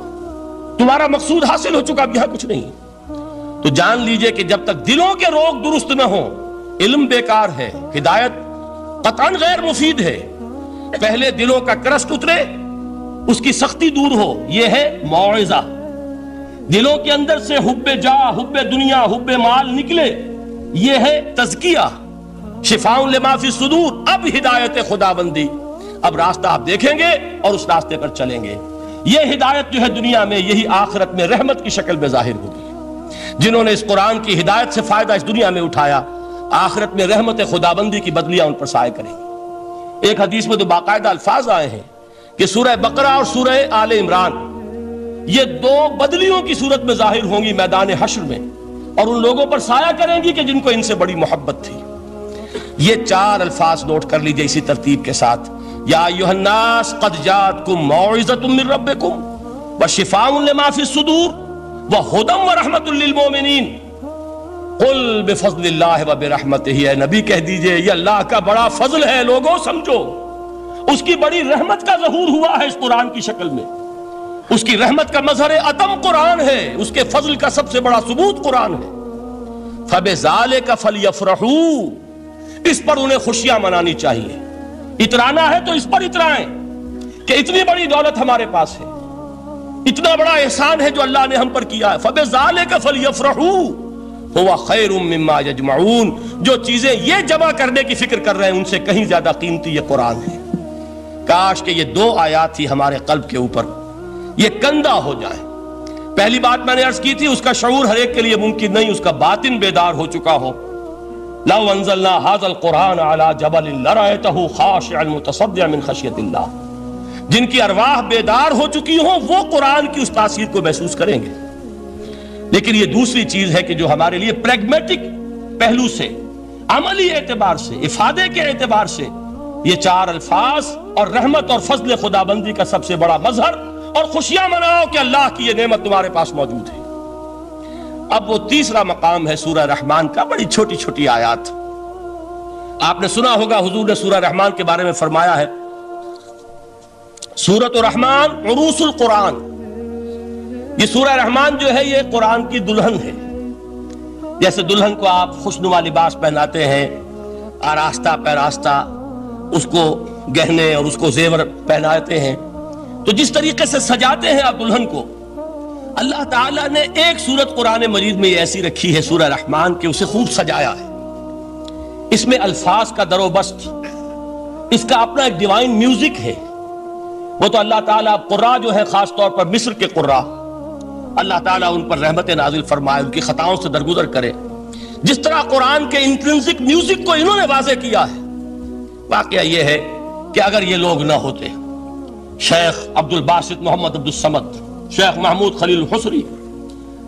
تمہارا مقصود حاصل ہو چکا، اب یہاں کچھ نہیں۔ تو جان لیجئے کہ جب تک دلوں کے روگ درست نہ ہوں، علم بیکار ہے، ہدایت قطعاً غیر مفید ہے۔ پہلے دلوں کا کرسٹ اترے، اس کی سختی دور ہو، یہ ہے موعظہ۔ دلوں کے اندر سے حب جاہ، حب دنیا، حب مال نکلے، یہ ہے تزکیہ۔ شفاء لما فی الصدور، اب ہدایت خدا بندی، اب راستہ آپ دیکھیں گے اور اس راستے پر چلیں گے. یہ ہدایت جو ہے دنیا میں یہی آخرت میں رحمت کی شکل میں ظاہر ہوگی. جنہوں نے اس قرآن کی ہدایت سے فائدہ اس دنیا میں اٹھایا، آخرت میں رحمت خدابندی کی بدلیاں ان پر سایہ کریں گی. ایک حدیث میں تو باقاعدہ الفاظ آئے ہیں کہ سورہ بقرہ اور سورہ آل عمران یہ دو بدلیوں کی صورت میں ظاہر ہوں گی میدان حشر میں، اور ان لوگوں پر سایہ کریں گی کہ جن کو ان سے بڑی محبت تھی. یہ چار الفاظ نوٹ کر لیجئے اسی ترتیب کے ساتھ. یا ایھا الناس قد جاءتکم موعظۃ من ربکم وشفاء لما فی الصدور وہدی ورحمۃ للمؤمنین قل بفضل اللہ وبرحمتہ. اے نبی کہہ دیجئے یہ اللہ کا بڑا فضل ہے، لوگوں سمجھو. اس کی بڑی رحمت کا ظہور ہوا ہے اس قرآن کی شکل میں. اس کی رحمت کا مظہر عتم قرآن ہے، اس کے فضل کا سب سے بڑا ثبوت قرآن ہے. فبذالک فلیفرحوا، اس پر انہیں خوشیاں منانی چاہیے. اترانا ہے تو اس پر اترائیں کہ اتنی بڑی دولت ہمارے پاس ہے، اتنا بڑا احسان ہے جو اللہ نے ہم پر کیا ہے. فبذالک فلیفرحوا هو خیر مما یجمعون. جو چیزیں یہ جمع کرنے کی فکر کر رہے ہیں ان سے کہیں زیادہ قیمتی یہ قرآن ہے. کاش کہ یہ دو آیات ہی ہمارے قلب کے اوپر یہ کندہ ہو جائے. پہلی بات میں نے عرض کی تھی، اس کا شعور ہر ایک کے لیے ممکن نہیں، اس کا باطن بیدار ہو چکا ہو. لو انزلنا هذا القرآن على جبل لرأيته خاشعا متصدعا من خشیۃ اللہ. جن کی ارواح بیدار ہو چکی ہوں وہ قرآن کی اس تاثیر کو محسوس کریں گے. لیکن یہ دوسری چیز ہے کہ جو ہمارے لیے پریگمیٹک پہلو سے، عملی اعتبار سے، افادے کے اعتبار سے یہ چار الفاظ اور رحمت اور فضل خدابندی کا سب سے بڑا مظہر، اور خوشیاں مناؤ کہ اللہ کی یہ نعمت تمہارے پاس موجود ہے. اب وہ تیسرا مقام ہے سورہ رحمان کا، بڑی چھوٹی چھوٹی آیات. آپ نے سنا ہوگا حضور نے سورہ رحمان کے بارے میں فرمایا ہے سورۃ الرحمان عروس القرآن. یہ سورہ رحمان جو ہے یہ قرآن کی دلہن ہے. جیسے دلہن کو آپ خوشنما لباس پہناتے ہیں، آراستہ پیراستہ اس کو گہنے اور اس کو زیور پہناتے ہیں، تو جس طریقے سے سجاتے ہیں آپ دلہن کو، اللہ تعالیٰ نے ایک سورت قرآن مجید میں یہ ایسی رکھی ہے سورہ رحمان کہ اسے خوب سجایا ہے. اس میں الفاظ کا در و بست، اس کا اپنا ایک ڈیوائن میوزک ہے. وہ تو اللہ تعالیٰ قراء جو ہے، خاص طور پر مصر کے قراء، اللہ تعالیٰ ان پر رحمت نازل فرمائے، ان کی خطاؤں سے درگزر کرے. جس طرح قرآن کے انٹرنسک میوزک کو انہوں نے واضح کیا ہے. واقعہ یہ ہے کہ اگر یہ لوگ نہ ہوتے، شیخ عبد الباسط محمد عبد الصمد، شیخ محمود خلیل الحصری،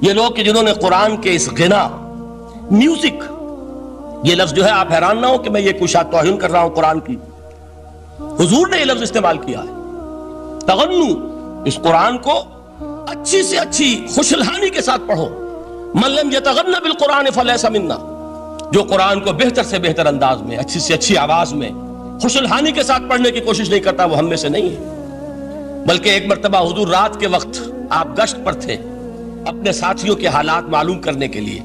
یہ لوگ کہ جنہوں نے قرآن کے اس غنا، میوزک، یہ لفظ جو ہے آپ حیران نہ ہو کہ میں یہ کوئی شاید توہین کر رہا ہوں قرآن کی، حضور نے یہ لفظ استعمال کیا ہے. تغنو، اس قرآن کو اچھی سے اچھی خوشلہانی کے ساتھ پڑھو. من لم یتغن بالقرآن فلیس منا. جو قرآن کو بہتر سے بہتر انداز میں، اچھی سے اچھی آواز میں، خوشلہانی کے ساتھ پڑھنے کی کوشش نہیں کرتا وہ ہم میں سے نہیں ہے. بلکہ ایک مرتبہ حضور رات کے وقت آپ گشت پر تھے اپنے ساتھیوں کے حالات معلوم کرنے کے لیے.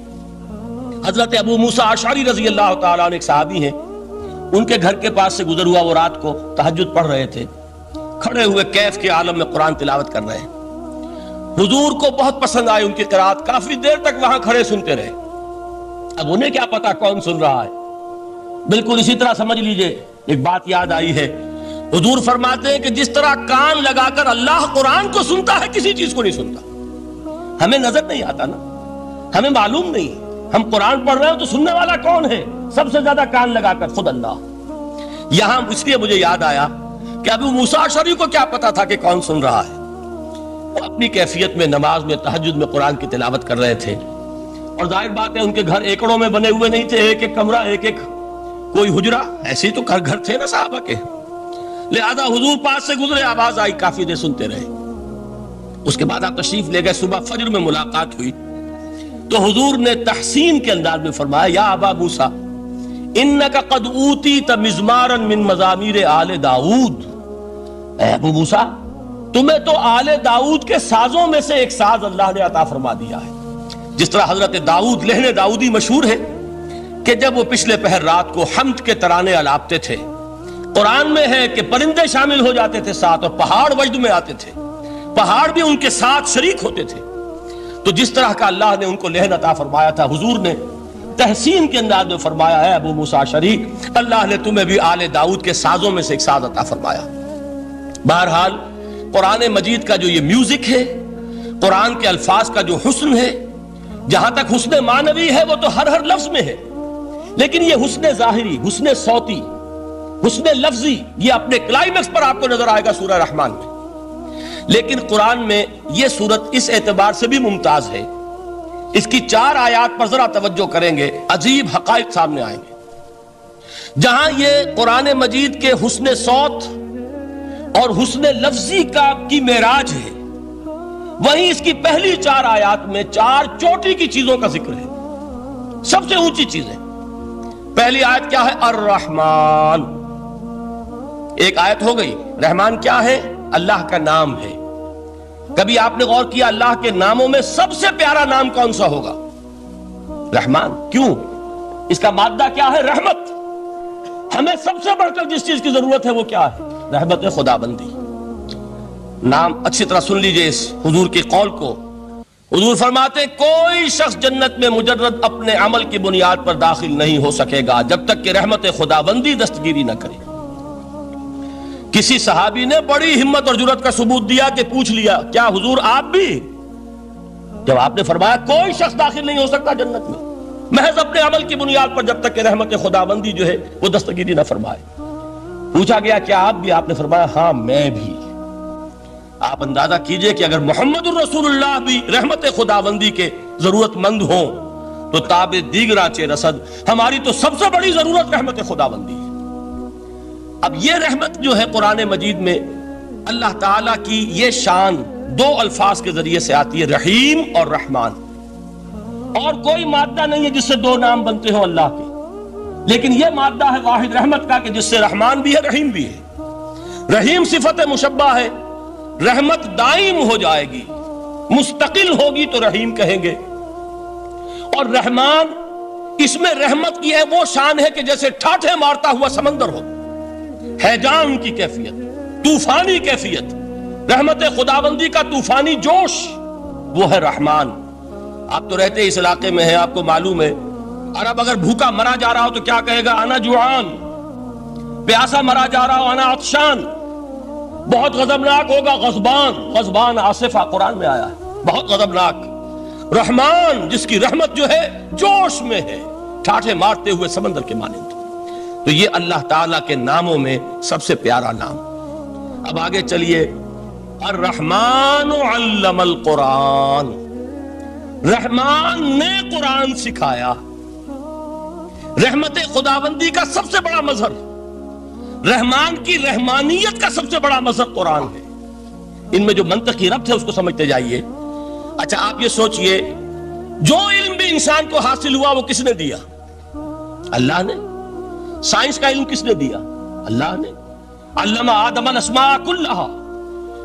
حضرت ابو موسیٰ اشعری رضی اللہ تعالیٰ عنہ ایک صحابی ہیں، ان کے گھر کے پاس سے گزر ہوا. وہ رات کو تہجد پڑھ رہے تھے، کھڑے ہوئے کیف کے عالم میں قرآن تلاوت کر رہے ہیں. حضور کو بہت پسند آئی ان کی قرات، کافی دیر تک وہاں کھڑے سنتے رہے. اب انہیں کیا پتا کون سن رہا ہے. بالکل اسی طرح سمجھ لیجئے ایک بات یاد آئی ہے. حضور فرماتے ہیں کہ جس طرح کان لگا کر اللہ قرآن کو سنتا ہے کسی چیز کو نہیں سنتا. ہمیں نظر نہیں آتا نا، ہمیں معلوم نہیں. ہم قرآن پڑھ رہے ہیں تو سننے والا کون ہے؟ سب سے زیادہ کان لگا کر خود اللہ. یہاں اس لیے مجھے یاد آیا کہ ابو موسیٰ اشعری کو کیا پتا تھا کہ کون سن رہا ہے. وہ اپنی کیفیت میں نماز میں تہجد میں قرآن کی تلاوت کر رہے تھے. اور ظاہر بات ہے ان کے گھر ایکڑوں میں بنے ہوئے نہیں تھے، ایک ایک کمرہ، ایک ایک کوئی حجرہ، ایسے ہی تو گھر تھے نا صحابہ کے. لہذا حضور پاس سے گزرے، آواز آئی، کافی دیر سنتے رہے. اس کے بعد آپ تشریف لے گئے. صبح فجر میں ملاقات ہوئی تو حضور نے تحسین کے انداز میں فرمایا، یا ابا موسیٰ انک قد اوتیت مزمارا من مزامیر آل داؤد. اے ابو موسیٰ، تمہیں تو آل داؤد کے سازوں میں سے ایک ساز اللہ نے عطا فرما دیا ہے. جس طرح حضرت داؤد، لہن داؤدی مشہور ہے کہ جب وہ پچھلے پہر رات کو حمد کے ترانے الاپتے تھے، قرآن میں ہے کہ پرندے شامل ہو جاتے تھے ساتھ، اور پہاڑ وجد میں آتے تھے، پہاڑ بھی ان کے ساتھ شریک ہوتے تھے. تو جس طرح کا اللہ نے ان کو لہن عطا فرمایا تھا، حضور نے تحسین کے انداز میں فرمایا ہے ابو موسیٰ اشعری، اللہ نے تمہیں بھی آل داؤد کے سازوں میں سے ایک ساز عطا فرمایا۔ بہرحال قرآن مجید کا جو یہ میوزک ہے، قرآن کے الفاظ کا جو حسن ہے، جہاں تک حسن معنوی ہے وہ تو ہر لفظ میں ہے، لیکن یہ حسن ظاہری، حسن صوتی، حسن لفظی، یہ اپنے کلائمیکس پر آپ کو نظر آئے گا سورہ رحمان میں۔ لیکن قرآن میں یہ سورت اس اعتبار سے بھی ممتاز ہے، اس کی 4 آیات پر ذرا توجہ کریں گے، عجیب حقائق سامنے آئیں گے۔ جہاں یہ قرآن مجید کے حسن صوت اور حسن لفظی کی معراج ہے، وہیں اس کی پہلی 4 آیات میں 4 چوٹی کی چیزوں کا ذکر ہے، سب سے اونچی چیزیں۔ پہلی آیت کیا ہے؟ الرحمن، ایک آیت ہو گئی۔ رحمان کیا ہے؟ اللہ کا نام ہے۔ کبھی آپ نے غور کیا اللہ کے ناموں میں سب سے پیارا نام کون سا ہوگا؟ رحمان۔ کیوں؟ اس کا مادہ کیا ہے؟ رحمت۔ ہمیں سب سے بڑھ کر جس چیز کی ضرورت ہے وہ کیا ہے؟ رحمت خدا بندی۔ نام اچھی طرح سن لیجئے اس حضور کے قول کو۔ حضور فرماتے ہیں کوئی شخص جنت میں مجرد اپنے عمل کی بنیاد پر داخل نہیں ہو سکے گا جب تک کہ رحمت خدا بندی دستگیری نہ کرے۔ کسی صحابی نے بڑی ہمت اور جرات کا ثبوت دیا کہ پوچھ لیا کیا حضور آپ بھی؟ جب آپ نے فرمایا کوئی شخص داخل نہیں ہو سکتا جنت میں محض اپنے عمل کی بنیاد پر جب تک کہ رحمت خدا بندی جو ہے وہ دستگیری نہ فرمائے۔ پوچھا گیا کیا آپ بھی؟ آپ نے فرمایا ہاں میں بھی۔ آپ اندازہ کیجئے کہ اگر محمد الرسول اللہ بھی رحمت خداوندی کے ضرورت مند ہوں تو تاب دیگراں چہ رسد، ہماری تو سب سے بڑی ضرورت رحمت خداوندی ہے۔ اب یہ رحمت جو ہے قرآن مجید میں اللہ تعالیٰ کی یہ شان 2 الفاظ کے ذریعے سے آتی ہے، رحیم اور رحمان۔ اور کوئی مادہ نہیں ہے جس سے 2 نام بنتے ہوں اللہ کے، لیکن یہ مادہ ہے واحد رحمت کا کہ جس سے رحمان بھی ہے رحیم بھی ہے۔ رحیم صفت مشبہ ہے، رحمت دائم ہو جائے گی، مستقل ہوگی تو رحیم کہیں گے۔ اور رحمان، اس میں رحمت کی ہے وہ شان ہے کہ جیسے ٹھاٹھے مارتا ہوا سمندر ہو، ہیجان کی کیفیت، طوفانی کیفیت، رحمت خداوندی کا طوفانی جوش، وہ ہے رحمان۔ آپ تو رہتے اس علاقے میں ہیں، آپ کو معلوم ہے عرب اگر بھوکا مرا جا رہا ہو تو کیا کہے گا؟ انا جوعان۔ پیاسا مرا جا رہا ہو انا عطشان۔ بہت غضبناک ہوگا غضبان، غضبان آصفہ قرآن میں آیا ہے، بہت غضبناک۔ رحمان جس کی رحمت جو ہے جوش میں ہے، ٹھاٹھے مارتے ہوئے سمندر کے مانند۔ تو یہ اللہ تعالیٰ کے ناموں میں سب سے پیارا نام۔ اب آگے چلیے، الرحمن علم القرآن، رحمان نے قرآن سکھایا۔ رحمت خداوندی کا سب سے بڑا مظہر، رحمان کی رحمانیت کا سب سے بڑا مظہر قرآن ہے۔ ان میں جو منطقی ربط ہے اس کو سمجھتے جائیے۔ اچھا آپ یہ سوچئے، جو علم بھی انسان کو حاصل ہوا وہ کس نے دیا؟ اللہ نے۔ سائنس کا علم کس نے دیا؟ اللہ نے۔ علم آدم الاسماء کلہا،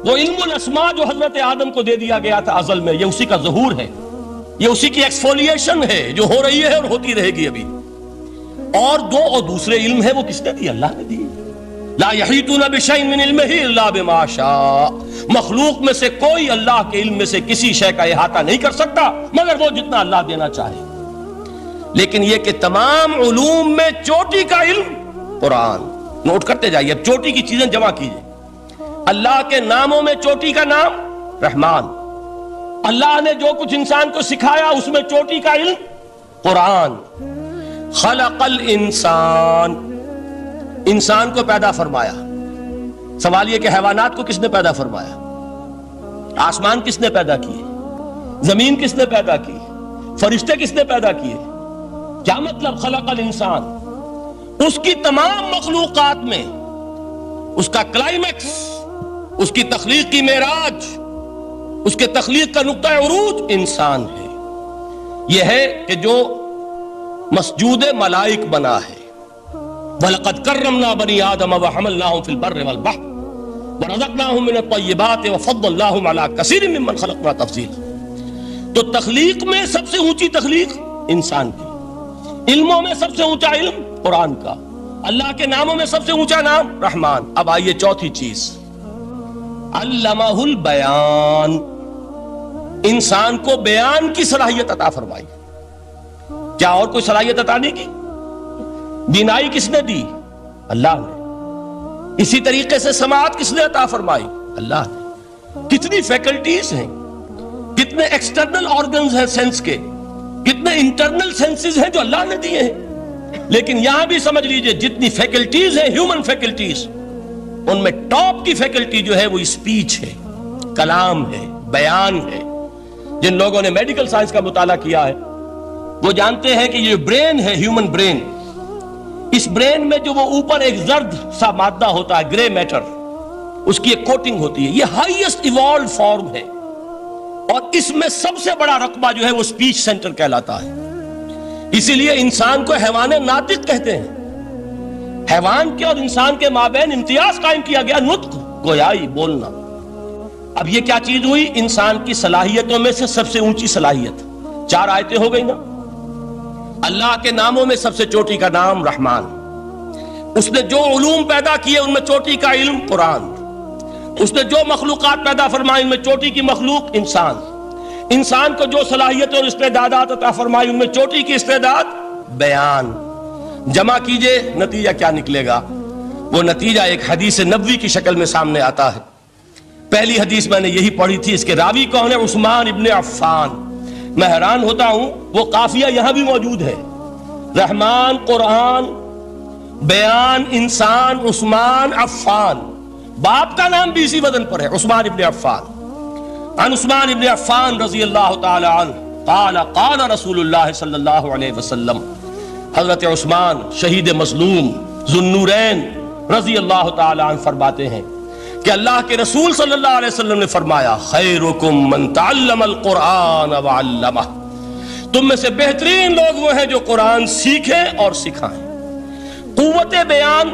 وہ علم الاسماء جو حضرت آدم کو دے دیا گیا تھا ازل میں، یہ اسی کا ظہور ہے، یہ اسی کی ایکسفولیشن ہے جو ہو رہی ہے اور ہوتی رہے گی ابھی۔ اور دوسرے علم ہے وہ کس نے دی؟ اللہ نے دی۔ لا یحیطون بشیء من علمہ الا بما شاء، مخلوق میں سے کوئی اللہ کے علم میں سے کسی شے کا احاطہ نہیں کر سکتا مگر وہ جتنا اللہ دینا چاہے۔ لیکن یہ کہ تمام علوم میں چوٹی کا علم قرآن۔ نوٹ کرتے جائیے، اب چوٹی کی چیزیں جمع کیجئے۔ اللہ کے ناموں میں چوٹی کا نام رحمان، اللہ نے جو کچھ انسان کو سکھایا اس میں چوٹی کا علم قرآن۔ خلق الانسان، انسان کو پیدا فرمایا۔ سوال یہ کہ حیوانات کو کس نے پیدا فرمایا؟ آسمان کس نے پیدا کیے؟ زمین کس نے پیدا کی؟ فرشتے کس نے پیدا کیے؟ کیا مطلب خلق الانسان؟ اس کی تمام مخلوقات میں اس کا کلائمیکس، اس کی تخلیق کی معراج، اس کے تخلیق کا نقطہ عروج انسان ہے۔ یہ ہے کہ جو مسجود ملائک بنا ہے۔ وَلَقَدْ كَرَّمْنَا بَنِي آدَمَ وَحَمَلْنَاهُمْ فِي الْبَرِّ وَالْبَحْرِ وَرَزَقْنَاهُمْ مِنَ الطَّيِّبَاتِ وَفَضَّلْنَاهُمْ عَلَى كَثِيرٍ مِّمَّنْ خَلَقْنَا تَفْضِيلًا۔ تو تخلیق میں سب سے اونچی تخلیق انسان کی، علموں میں سب سے اونچا علم قرآن کا، اللہ کے ناموں میں سب سے اونچا نام رحمان۔ اب آئیے چوتھی چیز، علمہ البیان، انسان کو بیان کی صلاحیت عطا فرمائی۔ کیا اور کوئی صلاحیت عطا نہیں کی؟ بینائی کس نے دی؟ اللہ نے۔ اسی طریقے سے سماعت کس نے عطا فرمائی؟ اللہ نے۔ کتنی فیکلٹیز ہیں، کتنے ایکسٹرنل آرگنز ہیں سینس کے، کتنے انٹرنل سینسز ہیں جو اللہ نے دیے ہیں۔ لیکن یہاں بھی سمجھ لیجئے جتنی فیکلٹیز ہیں ہیومن فیکلٹیز، ان میں ٹاپ کی فیکلٹی جو ہے وہ اسپیچ ہے، کلام ہے، بیان ہے۔ جن لوگوں نے میڈیکل سائنس کا مطالعہ کیا ہے وہ جانتے ہیں کہ یہ برین ہے، ہیومن برین، اس برین میں جو وہ اوپر ایک زرد سا مادہ ہوتا ہے، گرے میٹر، اس کی ایک کوٹنگ ہوتی ہے، یہ ہائیسٹ ایوالوڈ فارم ہے، اور اس میں سب سے بڑا رقبہ جو ہے وہ اسپیچ سینٹر کہلاتا ہے۔ اسی لیے انسان کو حیوان ناطق کہتے ہیں۔ حیوان کے اور انسان کے مابین امتیاز قائم کیا گیا، نطق، گویائی، بولنا۔ اب یہ کیا چیز ہوئی؟ انسان کی صلاحیتوں میں سے سب سے اونچی صلاحیت، 4 آیتیں ہو گئی نا۔ اللہ کے ناموں میں سب سے چوٹی کا نام رحمان، اس نے جو علوم پیدا کیے ان میں چوٹی کا علم قرآن، اس نے جو مخلوقات پیدا فرمائی ان میں چوٹی کی مخلوق انسان، انسان کو جو صلاحیتیں اور استعدادات عطا فرمائی ان میں چوٹی کی استعداد بیان۔ جمع کیجئے نتیجہ کیا نکلے گا؟ وہ نتیجہ ایک حدیث نبوی کی شکل میں سامنے آتا ہے۔ پہلی حدیث میں نے یہی پڑھی تھی، اس کے راوی کون ہے؟ عثمان ابن عفان۔ میں حیران ہوتا ہوں وہ قافیہ یہاں بھی موجود ہے، رحمان، قرآن، بیان، انسان، عثمان، عفان، باپ کا نام بھی اسی وزن پر ہے، عثمان ابن عفان۔ عن عثمان ابن عفان رضی اللہ تعالی عنہ قال قال رسول اللہ صلی اللہ علیہ وسلم، حضرت عثمان شہید مظلوم ذو النورین رضی اللہ تعالی عنہ فرماتے ہیں کہ اللہ کے رسول صلی اللہ علیہ وسلم نے فرمایا، خیرکم من تعلم القرآن وعلمہ، تم میں سے بہترین لوگ وہ ہیں جو قرآن سیکھیں اور سکھائیں۔ قوت بیان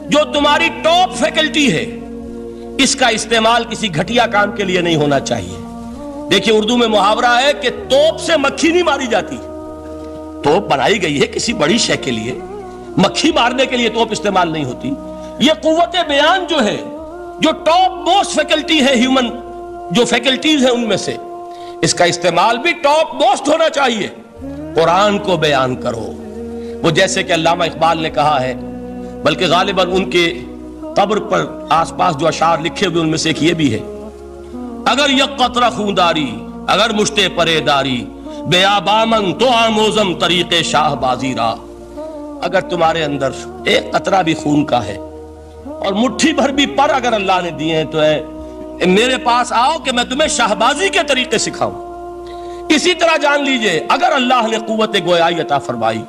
جو تمہاری ٹاپ فیکلٹی ہے، اس کا استعمال کسی گھٹیا کام کے لیے نہیں ہونا چاہیے۔ دیکھیں اردو میں محاورہ ہے کہ توپ سے مکھی نہیں ماری جاتی، توپ بنائی گئی ہے کسی بڑی شے کے لیے، مکھی مارنے کے لیے توپ استعمال نہیں ہوتی۔ یہ قوت بیان جو ہے، جو ٹاپ موسٹ فیکلٹی ہے ہیومن، جو فیکلٹیز ہیں ان میں سے، اس کا استعمال بھی ٹاپ موسٹ ہونا چاہیے۔ قرآن کو بیان کرو، وہ جیسے کہ علامہ اقبال نے کہا ہے، بلکہ غالباً ان کے قبر پر آس پاس جو اشعار لکھے ہوئے ان میں سے ایک یہ بھی ہے، اگر یک قطرہ خونداری، اگر مشتے پرے داری، بیابامن تو آموزم طریق شاہ بازی را، اگر تمہارے اندر ایک قطرہ بھی خون کا ہے اور مٹھی بھر بھی پر اگر اللہ نے دیے ہیں تو میرے پاس آؤ کہ میں تمہیں شاہبازی کے طریقے سکھاؤں۔ اسی طرح جان لیجئے اگر اللہ نے قوت گویائی عطا فرمائی،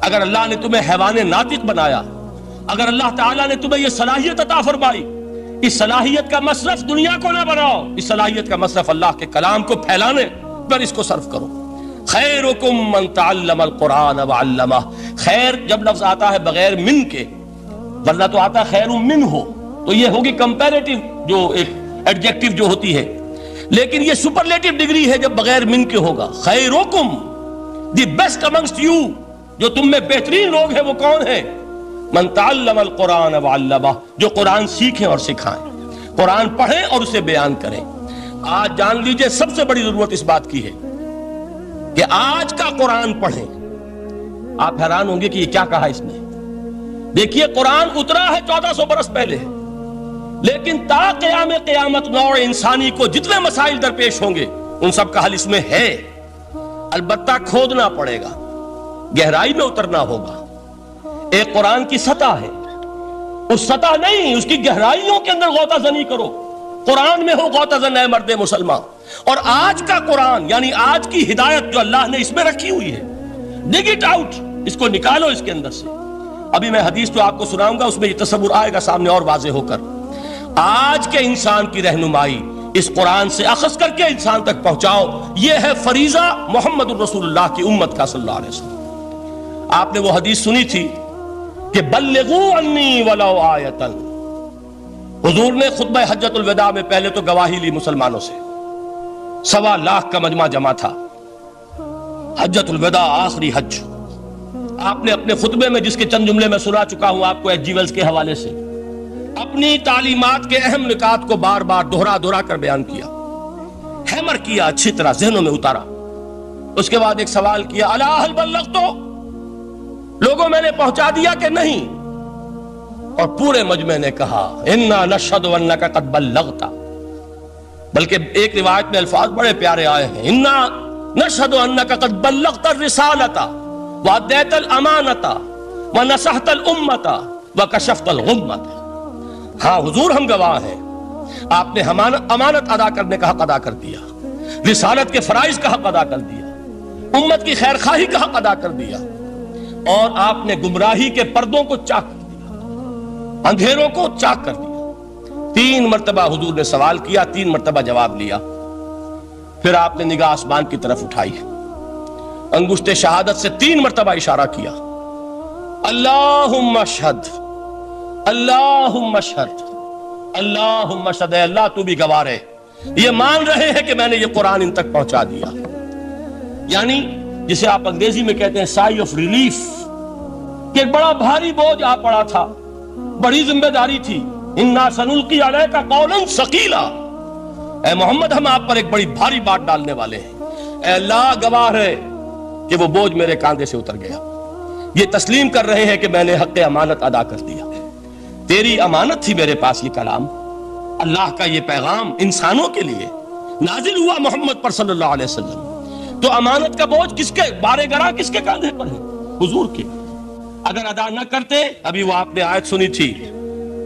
اگر اللہ نے تمہیں حیوان ناطق بنایا، اگر اللہ تعالیٰ نے تمہیں یہ صلاحیت عطا فرمائی، اس صلاحیت کا مصرف دنیا کو نہ بناؤ، اس صلاحیت کا مصرف اللہ کے کلام کو پھیلانے پر اس کو صرف کرو۔ خیرکم من تعلم القرآن وعلمہ، خیر جب لفظ آتا ہے بغیر من کے، ورنہ تو آتا خیر من ہو تو یہ ہوگی کمپیریٹیو جو ایک ایڈجیکٹیو جو ہوتی ہے، لیکن یہ سپرلیٹیو ڈگری ہے جب بغیر من کے ہوگا۔ خیرکم، دی بیسٹ امنگسٹ یو، جو تم میں بہترین لوگ ہیں وہ کون ہیں؟ من تعلم القرآن وعلمہ، جو قرآن سیکھیں اور سکھائیں، قرآن پڑھیں اور اسے بیان کریں۔ آج جان لیجئے سب سے بڑی ضرورت اس بات کی ہے کہ آج کا قرآن پڑھیں۔ آپ حیران ہوں گے کہ یہ کیا کہا اس نے۔ دیکھیے قرآن اترا ہے 1400 برس پہلے، لیکن تا قیام قیامت نوع انسانی کو جتنے مسائل درپیش ہوں گے ان سب کا حل اس میں ہے، البتہ کھودنا پڑے گا، گہرائی میں اترنا ہوگا۔ ایک قرآن کی سطح ہے، اس سطح نہیں، اس کی گہرائیوں کے اندر غوطہ زنی کرو۔ قرآن میں ہو غوطہ زن اے مرد مسلمان، اور آج کا قرآن یعنی آج کی ہدایت جو اللہ نے اس میں رکھی ہوئی ہے، ڈگ اٹ آؤٹ، اس کو نکالو اس کے اندر سے۔ ابھی میں حدیث تو آپ کو سناؤں گا، اس میں یہ تصور آئے گا سامنے اور واضح ہو کر۔ آج کے انسان کی رہنمائی اس قرآن سے اخذ کر کے انسان تک پہنچاؤ، یہ ہے فریضہ محمد الرسول اللہ کی امت کا صلی اللہ علیہ وسلم۔ آپ نے وہ حدیث سنی تھی کہ بلغوا عنی ولو آیۃ۔ حضور نے خطبہ حجۃ الوداع میں پہلے تو گواہی لی مسلمانوں سے، 1.25 لاکھ کا مجمع جمع تھا، حجۃ الوداع آخری حج۔ آپ نے اپنے خطبے میں جس کے چند جملے میں سنا چکا ہوں آپ کو ایچ جی ویلز کے حوالے سے، اپنی تعلیمات کے اہم نکات کو بار بار دہرا دہرا کر بیان کیا، ہیمر کیا، اچھی طرح ذہنوں میں اتارا۔ اس کے بعد ایک سوال کیا الا هل بلغت، لوگوں میں نے پہنچا دیا کہ نہیں؟ اور پورے مجمع نے کہا انا نشهد انک قد بلغت، بلکہ ایک روایت میں الفاظ بڑے پیارے آئے ہیں انا نشهد انک قد بلغت الرسالۃ وادیت الامانۃ ونصحت الامۃ وکشفت الغمۃ۔ ہاں حضور ہم گواہ ہیں، آپ نے امانت ادا کرنے کا حق ادا کر دیا، رسالت کے فرائض کا حق ادا کر دیا، امت کی خیر خواہی کا حق ادا کر دیا، اور آپ نے گمراہی کے پردوں کو چاک کر دیا، اندھیروں کو چاک کر دیا۔ 3 مرتبہ حضور نے سوال کیا، 3 مرتبہ جواب لیا، پھر آپ نے نگاہ آسمان کی طرف اٹھائی، انگشت شہادت سے 3 مرتبہ اشارہ کیا، اللہم اشہد اللہم اشہد اللہم اشہد، اے اللہ تو بھی گواہ ہے، یہ مان رہے ہیں کہ میں نے یہ قرآن ان تک پہنچا دیا۔ یعنی جسے آپ انگریزی میں کہتے ہیں سائی آف ریلیف، کہ ایک بڑا بھاری بوجھ آ پڑا تھا، بڑی ذمہ داری تھی، انا سنلقی علیک قولا ثقیلا، اے محمد ہم آپ پر ایک بڑی بھاری بات ڈالنے والے ہیں، اے اللہ گواہ ہے کہ وہ بوجھ میرے کاندھے سے اتر گیا۔ یہ تسلیم کر رہے ہیں کہ میں نے حق امانت ادا کر دیا، تیری امانت تھی میرے پاس یہ کلام، اللہ کا یہ پیغام انسانوں کے لیے نازل ہوا محمد پر صلی اللہ علیہ وسلم، تو امانت کا بوجھ کس کے بارے گرا، کس کے کاندھے پر ہے؟ حضور کے۔ اگر ادا نہ کرتے، ابھی وہ آپ نے آیت سنی تھی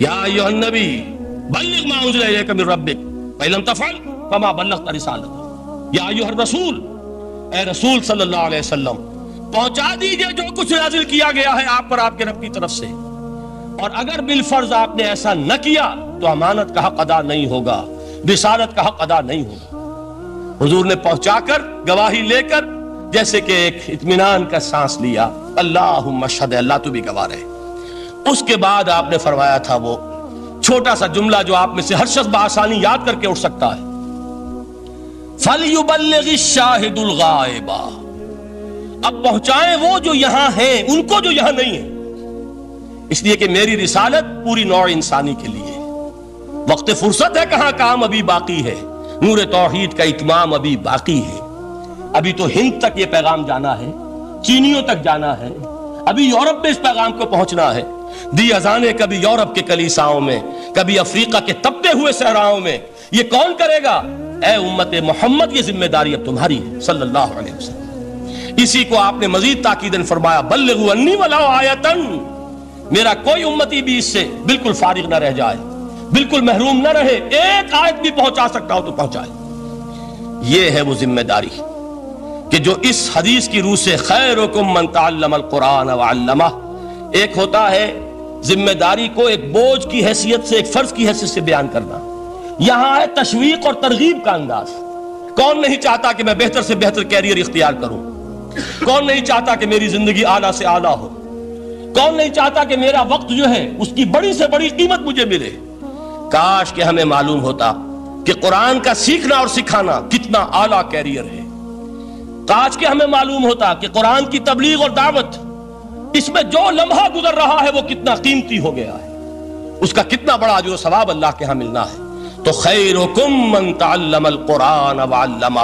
یا ایھا النبی بلغ ما انزل الیک من ربک فإن لم تفعل فما بلغت رسالتہ، یا ایھا الرسول، اے رسول صلی اللہ علیہ وسلم پہنچا دیجئے جو کچھ نازل کیا گیا ہے آپ پر آپ کے رب کی طرف سے، اور اگر بالفرض آپ نے ایسا نہ کیا تو امانت کا حق ادا نہیں ہوگا، رسالت کا حق ادا نہیں ہوگا۔ حضور نے پہنچا کر گواہی لے کر جیسے کہ ایک اطمینان کا سانس لیا، اللہم اشہد، اللہ تو بھی گواہ رہے۔ اس کے بعد آپ نے فرمایا تھا وہ چھوٹا سا جملہ جو آپ میں سے ہر شخص بآسانی یاد کر کے اٹھ سکتا ہے، فَلْيُبَلِّغِ الشَّاهِدُ الْغَائِبَ، اب پہنچائیں وہ جو یہاں ہیں ان کو جو یہاں نہیں ہیں، اس لیے کہ میری رسالت پوری نوع انسانی کے لیے، وقت فرصت ہے کہاں، کام ابھی باقی ہے، نور توحید کا اتمام ابھی باقی ہے، ابھی تو ہند تک یہ پیغام جانا ہے، چینیوں تک جانا ہے، ابھی یورپ میں اس پیغام کو پہنچنا ہے، دی اذانیں کبھی یورپ کے کلیساؤں میں، کبھی افریقہ کے تپتے ہوئے صحراؤں میں، یہ کون کرے گا؟ اے امت محمد یہ ذمہ داری اب تمہاری ہے صلی اللہ علیہ وسلم۔ اسی کو آپ نے مزید تاکیداً فرمایا بلغوا عنی ولو آیۃ، میرا کوئی امتی بھی اس سے بالکل فارغ نہ رہ جائے، بالکل محروم نہ رہے، ایک آیت بھی پہنچا سکتا ہو تو پہنچائے۔ یہ ہے وہ ذمہ داری کہ جو اس حدیث کی روح سے خیرکم من تعلم القرآن وعلمہ، ایک ہوتا ہے ذمہ داری کو ایک بوجھ کی حیثیت سے، ایک فرض کی حیثیت سے بیان کرنا، یہاں ہے تشویق اور ترغیب کا انداز۔ کون نہیں چاہتا کہ میں بہتر سے بہتر کیریئر اختیار کروں؟ کون نہیں چاہتا کہ میری زندگی اعلیٰ سے اعلیٰ ہو؟ کون نہیں چاہتا کہ میرا وقت جو ہے اس کی بڑی سے بڑی قیمت مجھے ملے؟ کاش کہ ہمیں معلوم ہوتا کہ قرآن کا سیکھنا اور سکھانا کتنا اعلیٰ کیریئر ہے، کاش کہ ہمیں معلوم ہوتا کہ قرآن کی تبلیغ اور دعوت، اس میں جو لمحہ گزر رہا ہے وہ کتنا قیمتی ہو گیا ہے، اس کا کتنا بڑا اجر و ثواب اللہ کے ہاں ملنا ہے۔ تو خیرکم من تعلم القرآن وعلمہ،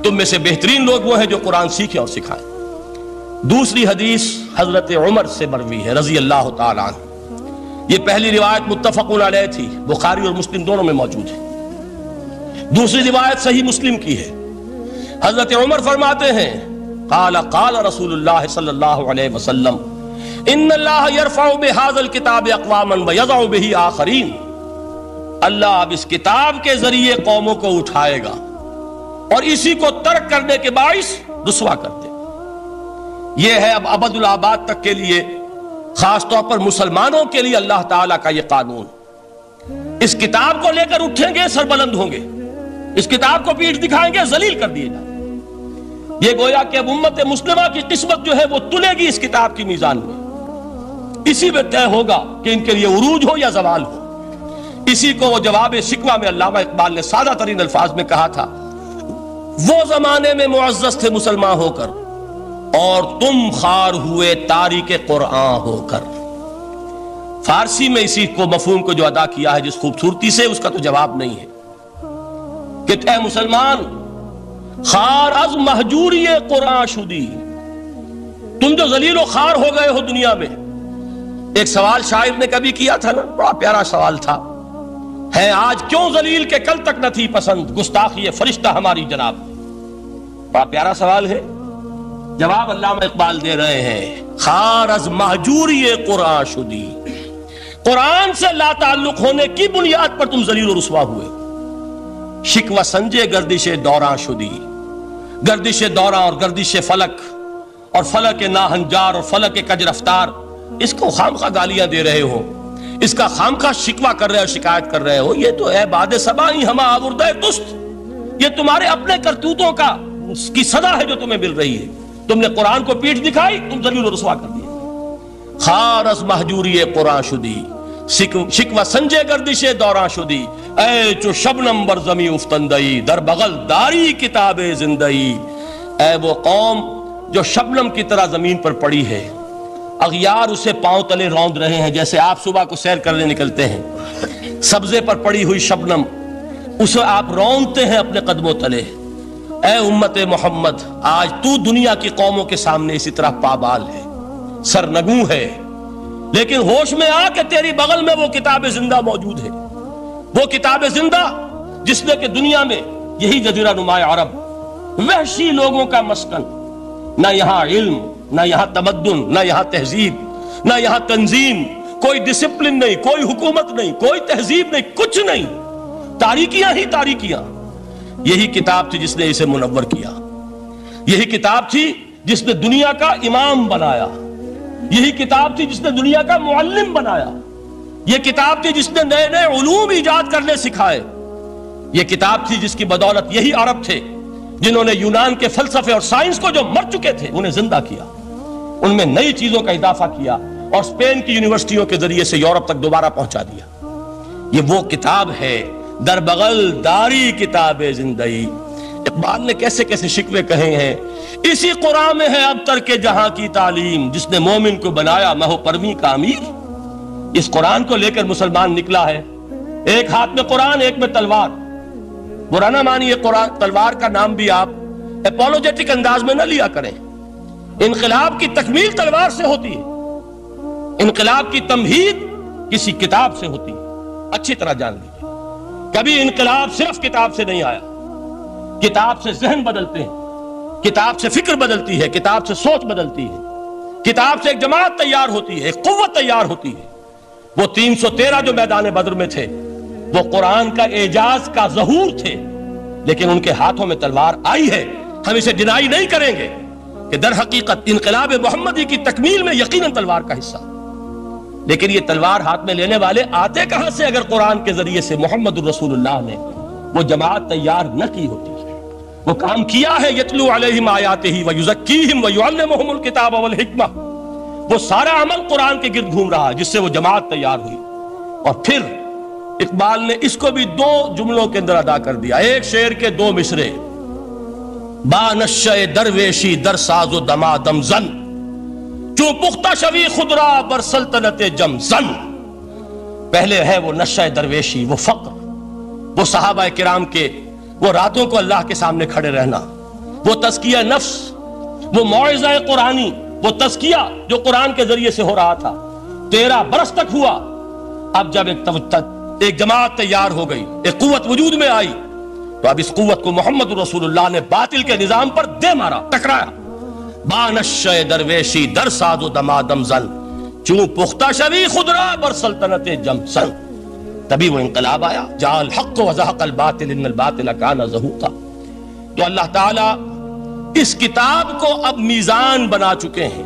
تم میں سے بہترین لوگ وہ ہیں جو قرآن سیکھیں اور سکھائیں۔ دوسری حدیث حضرت عمر سے مروی ہے رضی اللہ تعالیٰ عنہ، یہ پہلی روایت متفق علیہ تھی، بخاری اور مسلم دونوں میں موجود ہے۔ دوسری روایت صحیح مسلم کی ہے، حضرت عمر فرماتے ہیں قال قال رسول اللہ صلی اللہ علیہ وسلم ان اللہ یرفع بہذا الکتاب اقواما ویضع بہ آخرین، اللہ اب اس کتاب کے ذریعے قوموں کو اٹھائے گا اور اسی کو ترک کرنے کے باعث رسوا کر دے گا۔ یہ ہے اب ابد الآباد تک کے لیے، خاص طور پر مسلمانوں کے لیے اللہ تعالیٰ کا یہ قانون، اس کتاب کو لے کر اٹھیں گے سربلند ہوں گے، اس کتاب کو پیٹھ دکھائیں گے ذلیل کر دیے جائیں۔ یہ گویا کہ اب امت مسلمہ کی قسمت جو ہے وہ تلے گی اس کتاب کی میزان میں، اسی میں طے ہوگا کہ ان کے لیے عروج ہو یا زوال ہو۔ اسی کو وہ جواب شکوہ میں علامہ اقبال نے سادہ ترین الفاظ میں کہا تھا، وہ زمانے میں معزز تھے مسلمان ہو کر اور تم خار ہوئے تاریک قرآن ہو کر۔ فارسی میں اسی کو مفہوم کو جو ادا کیا ہے جس خوبصورتی سے، اس کا تو جواب نہیں ہے کہ اے مسلمان خار از مہجوری قرآن شدی، تم جو ذلیل و خوار ہو گئے ہو دنیا میں۔ ایک سوال شاعر نے کبھی کیا تھا نا، بڑا پیارا سوال تھا، ہے آج کیوں ذلیل کہ کل تک نہ تھی پسند، گستاخی فرشتہ ہماری جناب۔ بڑا پیارا سوال ہے، جواب علامہ اقبال دے رہے ہیں، خار از مہجوری قرآن شدی، قرآن سے لا تعلق ہونے کی بنیاد پر تم ذلیل و رسوا ہوئے۔ شکوہ سنجے گردش دوراں شدی، گردش دوراں اور گردش فلک اور فلک ناہنجار اور فلک کج رفتار، اس کو خامخواہ گالیاں دے رہے ہو، اس کا خامخواہ شکوہ کر رہے ہو، شکایت کر رہے ہو، یہ تو ہے باد صبائی ہما آوردہ تست، یہ تمہارے اپنے کرتوتوں کا کی صدا ہے جو تمہیں مل رہی ہے۔ تم نے قرآن کو پیٹھ دکھائی، تم ذلیل و رسوا کر دیا۔ خار از مہجوری قرآن شدی، شکوہ سنجے گردش دوراں شدی، اے چو شبنم بر زمی افتندئی، در بغل داری کتاب زندئی، اے وہ قوم جو شبنم کی طرح زمین پر پڑی ہے، اغیار اسے پاؤں تلے روند رہے ہیں، جیسے آپ صبح کو سیر کرنے نکلتے ہیں، سبزے پر پڑی ہوئی شبنم اسے آپ روندتے ہیں اپنے قدموں تلے۔ اے امت محمد، آج تو دنیا کی قوموں کے سامنے اسی طرح پابال ہے، سرنگوں ہے، لیکن ہوش میں آ کہ تیری بغل میں وہ کتاب زندہ موجود ہے، وہ کتاب زندہ جس نے کہ دنیا میں یہی جزیرہ نماء عرب، وحشی لوگوں کا مسکن، نہ یہاں علم، نہ یہاں تمدن، نہ یہاں تہذیب، نہ یہاں تنظیم، کوئی ڈسپلن نہیں، کوئی حکومت نہیں، کوئی تہذیب نہیں، کچھ نہیں، تاریکیاں ہی تاریکیاں۔ یہی کتاب تھی جس نے اسے منور کیا، یہی کتاب تھی جس نے دنیا کا امام بنایا، یہی کتاب تھی جس نے دنیا کا معلم بنایا، یہ کتاب تھی جس نے نئے نئے علوم ایجاد کرنے سکھائے، یہ کتاب تھی جس کی بدولت یہی عرب تھے جنہوں نے یونان کے فلسفے اور سائنس کو جو مر چکے تھے انہیں زندہ کیا، ان میں نئی چیزوں کا اضافہ کیا اور اسپین کی یونیورسٹیوں کے ذریعے سے یورپ تک دوبارہ پہنچا دیا۔ یہ وہ کتاب ہے، در بغل داری کتاب زندئی۔ اقبال نے کیسے کیسے شکوے کہے ہیں، اسی قرآن میں ہے اب ترک جہاں کی تعلیم، جس نے مومن کو بنایا مہو پرویں کا امیر۔ اس قرآن کو لے کر مسلمان نکلا ہے، ایک ہاتھ میں قرآن، ایک میں تلوار۔ برا نہ مانیے، قرآن تلوار کا نام بھی آپ اپولوجیٹک انداز میں نہ لیا کریں۔ انقلاب کی تکمیل تلوار سے ہوتی ہے، انقلاب کی تمہید کسی کتاب سے ہوتی ہے، اچھی طرح جان لیجیے۔ کبھی انقلاب صرف کتاب سے نہیں آیا، کتاب سے ذہن بدلتے ہیں، کتاب سے فکر بدلتی ہے، کتاب سے سوچ بدلتی ہے، کتاب سے ایک جماعت تیار ہوتی ہے، ایک قوت تیار ہوتی ہے۔ وہ 313 جو میدان بدر میں تھے وہ قرآن کا اعجاز کا ظہور تھے، لیکن ان کے ہاتھوں میں تلوار آئی ہے، ہم اسے ڈینائی نہیں کریں گے کہ در حقیقت انقلاب محمدی کی تکمیل میں یقیناً تلوار کا حصہ۔ لیکن یہ تلوار ہاتھ میں لینے والے آتے کہاں سے اگر قرآن کے ذریعے سے محمد الرسول اللہ نے وہ جماعت تیار نہ کی ہوتی، وہ کام کیا ہے، یتلو علیہم آیاتہ ویزکیہم ویعلمہم الکتاب والحکمہ، وہ سارا عمل قرآن کے گرد گھوم رہا جس سے وہ جماعت تیار ہوئی۔ اور پھر اقبال نے اس کو بھی دو جملوں کے اندر ادا کر دیا، ایک شعر کے دو مصرے، با نشہ درویشی در ساز و دمادم زن، چوں پختہ شوی خدرا بر سلطنت جم زن۔ پہلے ہے وہ نشہ درویشی، وہ فقر، وہ صحابہ کرام کے وہ راتوں کو اللہ کے سامنے کھڑے رہنا، وہ تزکیہ نفس، وہ موعظہ قرآنی، وہ تزکیہ جو قرآن کے ذریعے سے ہو رہا تھا 13 برس تک ہوا۔ اب جب ایک جماعت تیار ہو گئی، ایک قوت وجود میں آئی، تو اب اس قوت کو محمد رسول اللہ نے باطل کے نظام پر دے مارا، ٹکرایا۔ بانشہ درویشی در ساز و دمادم زن، چوں پختہ شوی خدرا بر سلطنت جم سن۔ تبھی وہ انقلاب آیا، جاء الحق وزہق الباطل ان الباطل کان زہوقا۔ تو اللہ تعالیٰ اس کتاب کو اب میزان بنا چکے ہیں،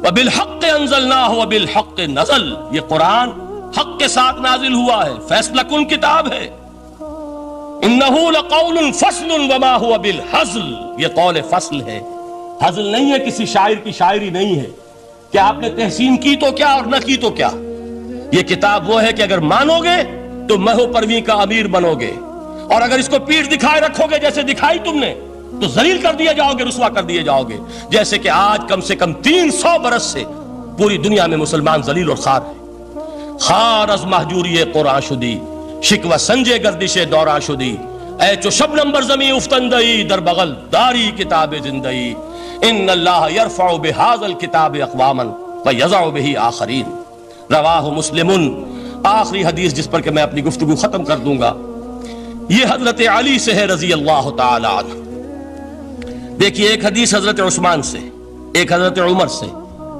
وبالحق انزلناہ وبالحق نزل، یہ قرآن حق کے ساتھ نازل ہوا ہے، فیصلہ کن کتاب ہے۔ انہ لقول فصل وما هو بالحزل، یہ قول فصل ہے، حزل نہیں ہے، کسی شاعر کی شاعری نہیں ہے کہ آپ نے تحسین کی تو کیا اور نہ کی تو کیا۔ یہ کتاب وہ ہے کہ اگر مانو گے تو مہو پرویں کا امیر بنو گے، اور اگر اس کو پیٹھ دکھائے رکھو گے جیسے دکھائی تم نے تو ذلیل کر دیے جاؤ گے، رسوا کر دیے جاؤ گے، جیسے کہ آج کم سے کم 300 برس سے پوری دنیا میں مسلمان ذلیل اور خوار ہیں۔ خار از مہجوری قرآن شدی، شکوہ سنجے گردش دوراں شدی، اے چو شبنم بر زمین افتندئی در بغل داری کتاب زندئی ان اللہ یرفع بہذا الکتاب اقواما ویضع بہ آخرین رواہ مسلم. آخری حدیث جس پر کہ میں اپنی گفتگو ختم کر دوں گا یہ حضرت علی سے ہے رضی اللہ تعالی عنہ. دیکھیے ایک حدیث حضرت عثمان سے، ایک حضرت عمر سے،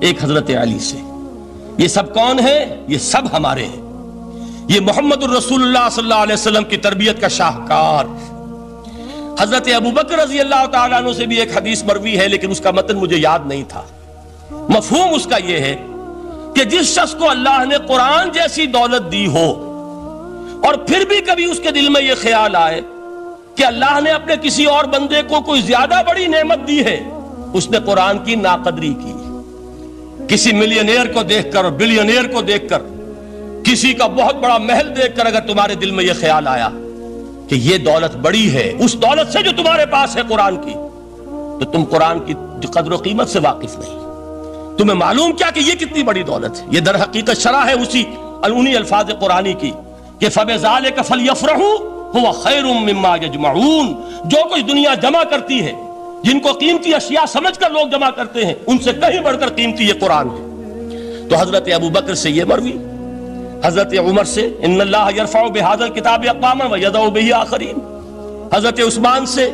ایک حضرت علی سے. یہ سب کون ہیں؟ یہ سب ہمارے ہیں. یہ محمد الرسول اللہ صلی اللہ علیہ وسلم کی تربیت کا شاہکار. حضرت ابو بکر رضی اللہ تعالیٰ عنہ سے بھی ایک حدیث مروی ہے لیکن اس کا متن مجھے یاد نہیں تھا. مفہوم اس کا یہ ہے کہ جس شخص کو اللہ نے قرآن جیسی دولت دی ہو اور پھر بھی کبھی اس کے دل میں یہ خیال آئے کہ اللہ نے اپنے کسی اور بندے کو کوئی زیادہ بڑی نعمت دی ہے، اس نے قرآن کی ناقدری کی. کسی ملینئر کو دیکھ کر اور بلینئر کو دیکھ کر، کسی کا بہت بڑا محل دیکھ کر اگر تمہارے دل میں یہ خیال آیا کہ یہ دولت بڑی ہے اس دولت سے جو تمہارے پاس ہے قرآن کی، تو تم قرآن کی قدر و قیمت سے واقف نہیں. تمہیں معلوم کیا کہ یہ کتنی بڑی دولت ہے. یہ در حقیقت شرح ہے انہی الفاظ قرآنی کی کہ فَبِذَلِكَ فَلْيَفْرَحُوا هُوَ خَيْرٌ مِّمَّا يَجْمَعُونَ. جو کچھ دنیا جمع کرتی ہے، جن کو قیمتی اشیاء سمجھ کر لوگ جمع کرتے ہیں، ان سے کہیں بڑھ کر قیمتی یہ قرآن ہے. تو حضرت ابو بکر سے یہ مروی، حضرت عمر سے ان اللہ یرفع بہذا الکتاب اقواما ویضع بہ آخرین، حضرت عثمان سے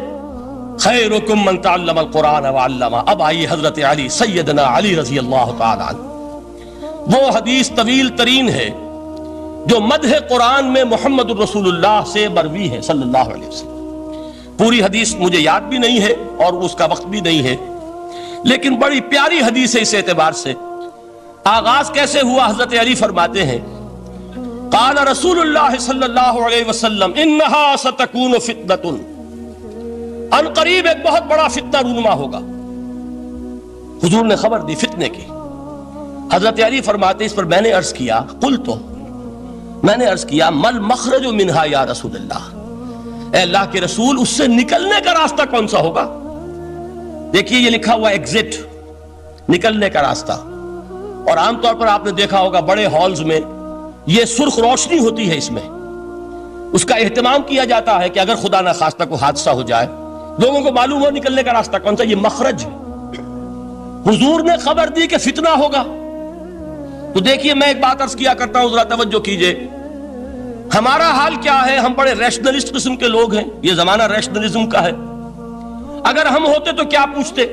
خیرکم من تعلم القرآن وعلمہ. اب آئیے حضرت علی، سیدنا علی رضی اللہ تعالی عنہ. وہ حدیث طویل ترین ہے جو مدح قرآن میں محمد الرسول اللہ سے مروی ہے صلی اللہ علیہ وسلم. پوری حدیث مجھے یاد بھی نہیں ہے اور اس کا وقت بھی نہیں ہے، لیکن بڑی پیاری حدیث ہے اس اعتبار سے. آغاز کیسے ہوا؟ حضرت علی فرماتے ہیں قال رسول اللہ صلی اللہ علیہ وسلم انہا ستکون فتنۃ، ان قریب ایک بہت بڑا فتنہ رونما ہوگا. حضور نے خبر دی فتنے کی. حضرت علی فرماتے اس پر میں نے عرض کیا قلت، میں نے عرض کیا مل مخرج منہا یا رسول اللہ، اے اللہ کے رسول اس سے نکلنے کا راستہ کون سا ہوگا؟ دیکھیے یہ لکھا ہوا ایگزٹ، نکلنے کا راستہ. اور عام طور پر آپ نے دیکھا ہوگا بڑے ہالز میں یہ سرخ روشنی ہوتی ہے، اس میں اس کا اہتمام کیا جاتا ہے کہ اگر خدا نہ خواستہ کو حادثہ ہو جائے لوگوں کو معلوم ہو نکلنے کا راستہ کون سا. یہ مخرج ہے. حضور نے خبر دی کہ فتنہ ہوگا. تو دیکھیے میں ایک بات عرض کیا کرتا ہوں، ذرا توجہ کیجئے. ہمارا حال کیا ہے؟ ہم بڑے ریشنلسٹ قسم کے لوگ ہیں، یہ زمانہ ریشنلزم کا ہے. اگر ہم ہوتے تو کیا پوچھتے؟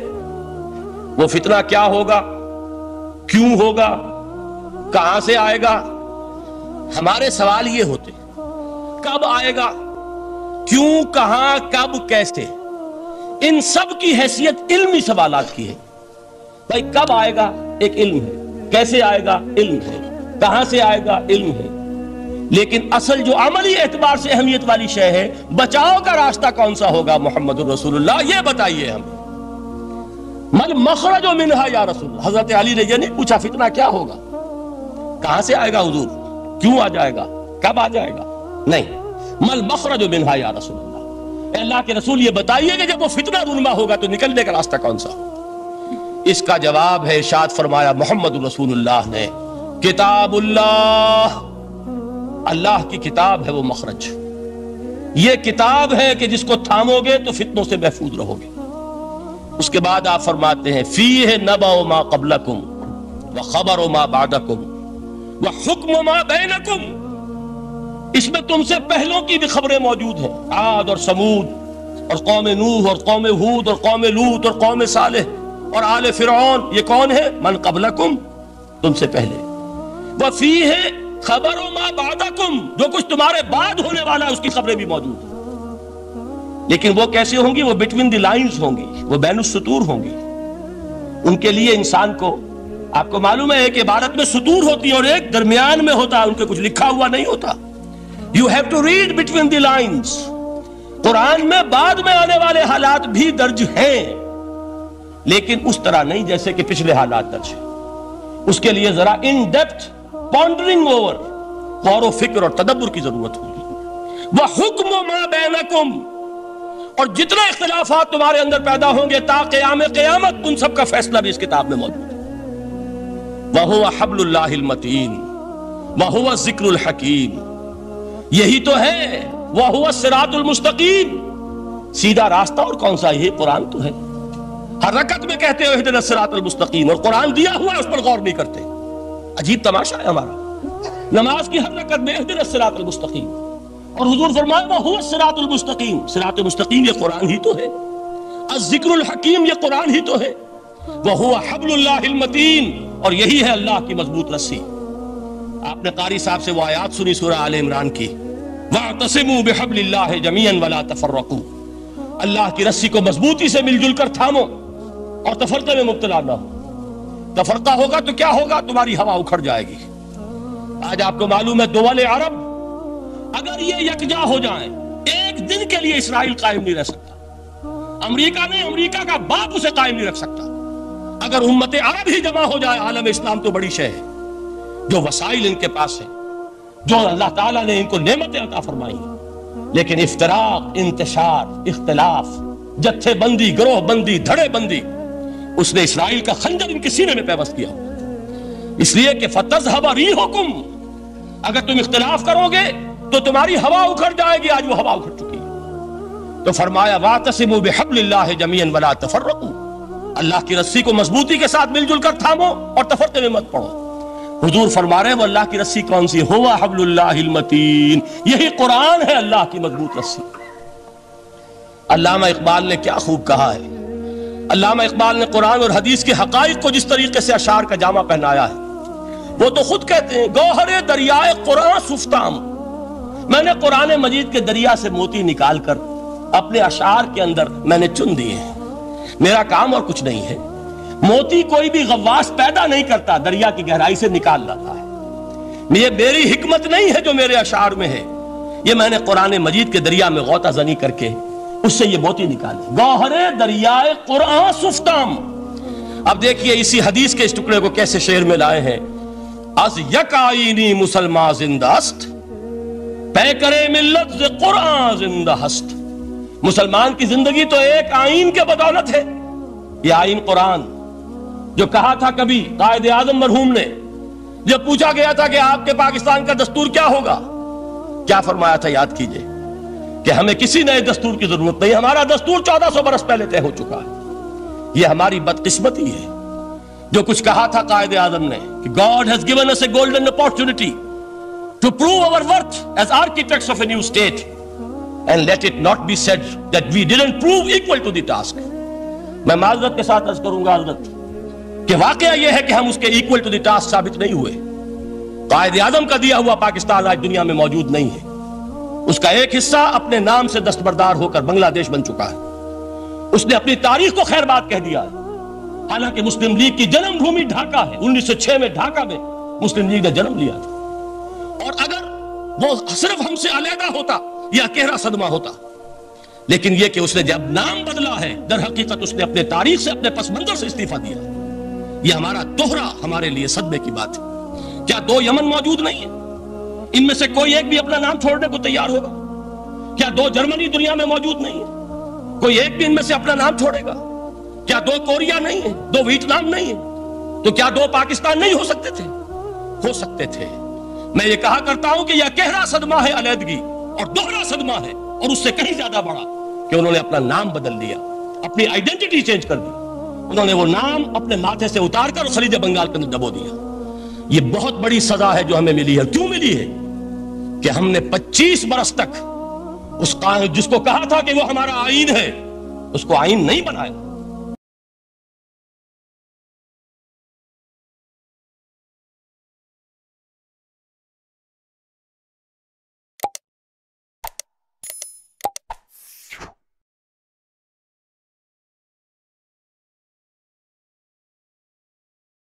وہ فتنہ کیا ہوگا، کیوں ہوگا، کہاں سے آئے گا؟ ہمارے سوال یہ ہوتے کب آئے گا، کیوں، کہاں، کب، کیسے. ان سب کی حیثیت علمی سوالات کی ہے. بھائی کب آئے گا ایک علم ہے، کیسے آئے گا علم ہے، کہاں سے آئے گا علم ہے، لیکن اصل جو عملی اعتبار سے اہمیت والی شے ہے بچاؤ کا راستہ کون سا ہوگا محمد الرسول اللہ، یہ بتائیے ہمیں. مل مخرج منہا یا رسول اللہ. حضرت علی نے یہ نہیں پوچھا فتنہ کیا ہوگا، کہاں سے آئے گا حضور، کیوں آ جائے گا، کب آ جائے گا، نہیں. مل مخرج منہا یا رسول اللہ، اے اللہ کے رسول یہ بتائیے کہ جب وہ فتنہ رونما ہوگا تو نکلنے کا راستہ کون سا. اس کا جواب ہے ارشاد فرمایا محمد رسول اللہ نے کتاب اللہ، اللہ کی کتاب ہے وہ مخرج. یہ کتاب ہے کہ جس کو تھامو گے تو فتنوں سے محفوظ رہو گے. اس کے بعد آپ فرماتے ہیں فیہ نبأ ما قبلکم وخبر ما بعدکم وحکم ما بینکم. اس میں تم سے پہلوں کی بھی خبریں موجود ہیں، عاد اور سمود اور قوم نوح اور قوم ہود اور قوم لوط اور قوم صالح اور آل فرعون. یہ کون ہے؟ من قبلکم، تم سے پہلے. وفیہ خبر ما بعدکم، جو کچھ تمہارے بعد ہونے والا ہے اس کی خبریں بھی موجود ہیں. لیکن وہ کیسے ہوں گی؟ وہ بٹوین دی لائنز ہوں گی، وہ بین السطور ہوں گی. ان کے لیے انسان کو، آپ کو معلوم ہے ایک عبارت میں سطور ہوتی ہے اور ایک درمیان میں ہوتا ہے، ان کے کچھ لکھا ہوا نہیں ہوتا. You have to read between the lines. قرآن میں بعد میں آنے والے حالات بھی درج ہیں لیکن اس طرح نہیں جیسے کہ پچھلے حالات درج ہیں. اس کے لیے ذرا ان ڈیپتھ پونڈرنگ اوور، غور و فکر اور تدبر کی ضرورت ہوگی. وَحُكْمُ مَا بَيْنَكُمْ، اور جتنے اختلافات تمہارے اندر پیدا ہوں گے تا قیام قیامت ان سب کا فیصلہ بھی اس کتاب میں موجود ہے. وَهُوَ حَبْلُ اللَّهِ الْمَتِينُ وَهُوَ الذِّكْرُ الْحَكِيمُ. یہی تو ہے وَهُوَ الصِّرَاطُ الْمُسْتَقِيمُ، سیدھا راستہ اور کون سا؟ یہ قرآن تو ہے۔ ہر رکعت میں کہتے ہو اہدنا الصراط المستقیم، اور قرآن دیا ہوا ہے اس پر غور نہیں کرتے۔ عجیب تماشا ہے ہمارا، نماز کی ہر رکعت میں اہدنا الصراط المستقیم، اور حضور فرمایا وَهُوَ الصراط المستقیم، صراط مستقیم یہ قرآن ہی تو ہے، الذکر الحکیم یہ قرآن ہی تو ہے، وَهُوَ حبل اللہ المتین، اور یہی ہے اللہ کی مضبوط رسی۔ آپ نے قاری صاحب سے وہ آیات سنی سورہ آل عمران کی، وَاعْتَصِمُوا بِحَبْلِ اللَّهِ جَمِيعًا وَلَا تَفَرَّقُوا، اللہ کی رسی کو مضبوطی سے مل جل کر تھامو اور تفرقے میں مبتلا نہ ہو۔ تفرقہ ہوگا تو کیا ہوگا؟ تمہاری ہوا اکھڑ جائے گی۔ آج آپ کو معلوم ہے دول عرب اگر یہ یکجا ہو جائیں، ایک دن کے لیے اسرائیل قائم نہیں رہ سکتا، امریکہ نہیں، امریکہ کا باپ اسے قائم نہیں رکھ سکتا۔ اگر امت عرب ہی جمع ہو جائے، عالم اسلام تو بڑی شے ہے، جو وسائل ان کے پاس ہیں، جو اللہ تعالیٰ نے ان کو نعمتیں عطا فرمائی ہیں، لیکن افتراق، انتشار، اختلاف، جتھے بندی، گروہ بندی، دھڑے بندی، اس نے اسرائیل کا خنجر ان کے سینے میں پیوست کیا۔ اس لیے کہ فَتَذْهَبَ رِيحُكُمْ، اگر تم اختلاف کرو گے تو تمہاری ہوا اکھڑ جائے گی، آج وہ ہوا اکھڑ چکی ہے۔ تو فرمایا وَاعْتَصِمُوا بِحَبْلِ اللَّهِ جَمِيعًا وَلَا تَفَرَّقُوا، اللہ کی رسی کو مضبوطی کے ساتھ مل جل کر تھامو اور تفرقے میں مت پڑو۔ حضور فرما رہے ہیں وہ اللہ کی رسی کون سی؟ ہوا حبل اللہ المتین، یہی قرآن ہے اللہ کی مضبوط رسی۔ علامہ اقبال نے کیا خوب کہا ہے، علامہ اقبال نے قرآن اور حدیث کے حقائق کو جس طریقے سے اشعار کا جامع پہنایا ہے، وہ تو خود کہتے ہیں گوہر دریائے قرآن سفتام، میں نے قرآن مجید کے دریا سے موتی نکال کر اپنے اشعار کے اندر میں نے چن دیے ہیں، میرا کام اور کچھ نہیں ہے۔ موتی کوئی بھی غواص پیدا نہیں کرتا، دریا کی گہرائی سے نکال لاتا ہے۔ یہ میری حکمت نہیں ہے جو میرے اشعار میں ہے، یہ میں نے قرآن مجید کے دریا میں غوطہ زنی کر کے اس سے یہ موتی نکالے۔ گوہر دریائے قرآن سفتام۔ اب دیکھیے اسی حدیث کے اس ٹکڑے کو کیسے شعر میں لائے ہیں۔ از یک آئینی مسلمان زندہ است، پے کرے ملت ز قرآن زندہ ہست۔ مسلمان کی زندگی تو ایک آئین کے بدولت ہے، یہ آئین قرآن، جو کہا تھا کبھی قائد اعظم مرحوم نے جب پوچھا گیا تھا کہ آپ کے پاکستان کا دستور کیا ہوگا، کیا فرمایا تھا؟ یاد کیجئے کہ ہمیں کسی نئے دستور کی ضرورت نہیں، ہمارا دستور 1400 برس پہلے طے ہو چکا ہے۔ یہ ہماری بدقسمتی ہے جو کچھ کہا تھا قائد اعظم نے کہ God has given us a golden opportunity to prove our worth as architects of a new state and let it not be said that we didn't prove equal to the task۔ میں معذرت کے ساتھ عرض کروں گا حضرت کہ واقعہ یہ ہے کہ ہم اس کے ایکول ٹو دی ٹاسک ثابت نہیں ہوئے۔ قائد اعظم کا دیا ہوا پاکستان آج دنیا میں موجود نہیں ہے، اس کا ایک حصہ اپنے نام سے دستبردار ہو کر بنگلہ دیش بن چکا ہے، اس نے اپنی تاریخ کو خیر بات کہہ دیا ہے، حالانکہ مسلم لیگ کی جنم بھومی ڈھاکہ ہے۔ 1906 میں ڈھاکہ میں مسلم لیگ نے جنم لیا تھا، اور اگر وہ صرف ہم سے علیحدہ ہوتا یہ گہرا صدمہ ہوتا، لیکن یہ کہ اس نے جب نام بدلا ہے در حقیقت اس نے اپنے تاریخ سے، اپنے پس منظر سے استعفیٰ دیا۔ یہ ہمارا دوہرا ہمارے لیے صدمے کی بات ہے۔ کیا دو یمن موجود نہیں ہیں؟ ان میں سے کوئی ایک بھی اپنا نام چھوڑنے کو تیار ہوگا؟ کیا دو جرمنی دنیا میں موجود نہیں ہے؟ کوئی ایک بھی ان میں سے اپنا نام چھوڑے گا؟ کیا دو کوریا نہیں ہے؟ دو ویتنام نہیں ہے؟ تو کیا دو پاکستان نہیں ہو سکتے تھے؟ ہو سکتے تھے۔ میں یہ کہا کرتا ہوں کہ یہ گہرا صدمہ ہے علیحدگی، اور دوہرا صدمہ ہے، اور اس سے کہیں زیادہ بڑا کہ انہوں نے اپنا نام بدل دیا، اپنی آئیڈینٹی چینج کر دی، انہوں نے وہ نام اپنے ماتھے سے اتار کر خلیج بنگال کے اندر دبو دیا۔ یہ بہت بڑی سزا ہے جو ہمیں ملی ہے۔ کیوں ملی ہے؟ کہ ہم نے 25 برس تک اس جس کو کہا تھا کہ وہ ہمارا آئین ہے، اس کو آئین نہیں بنایا۔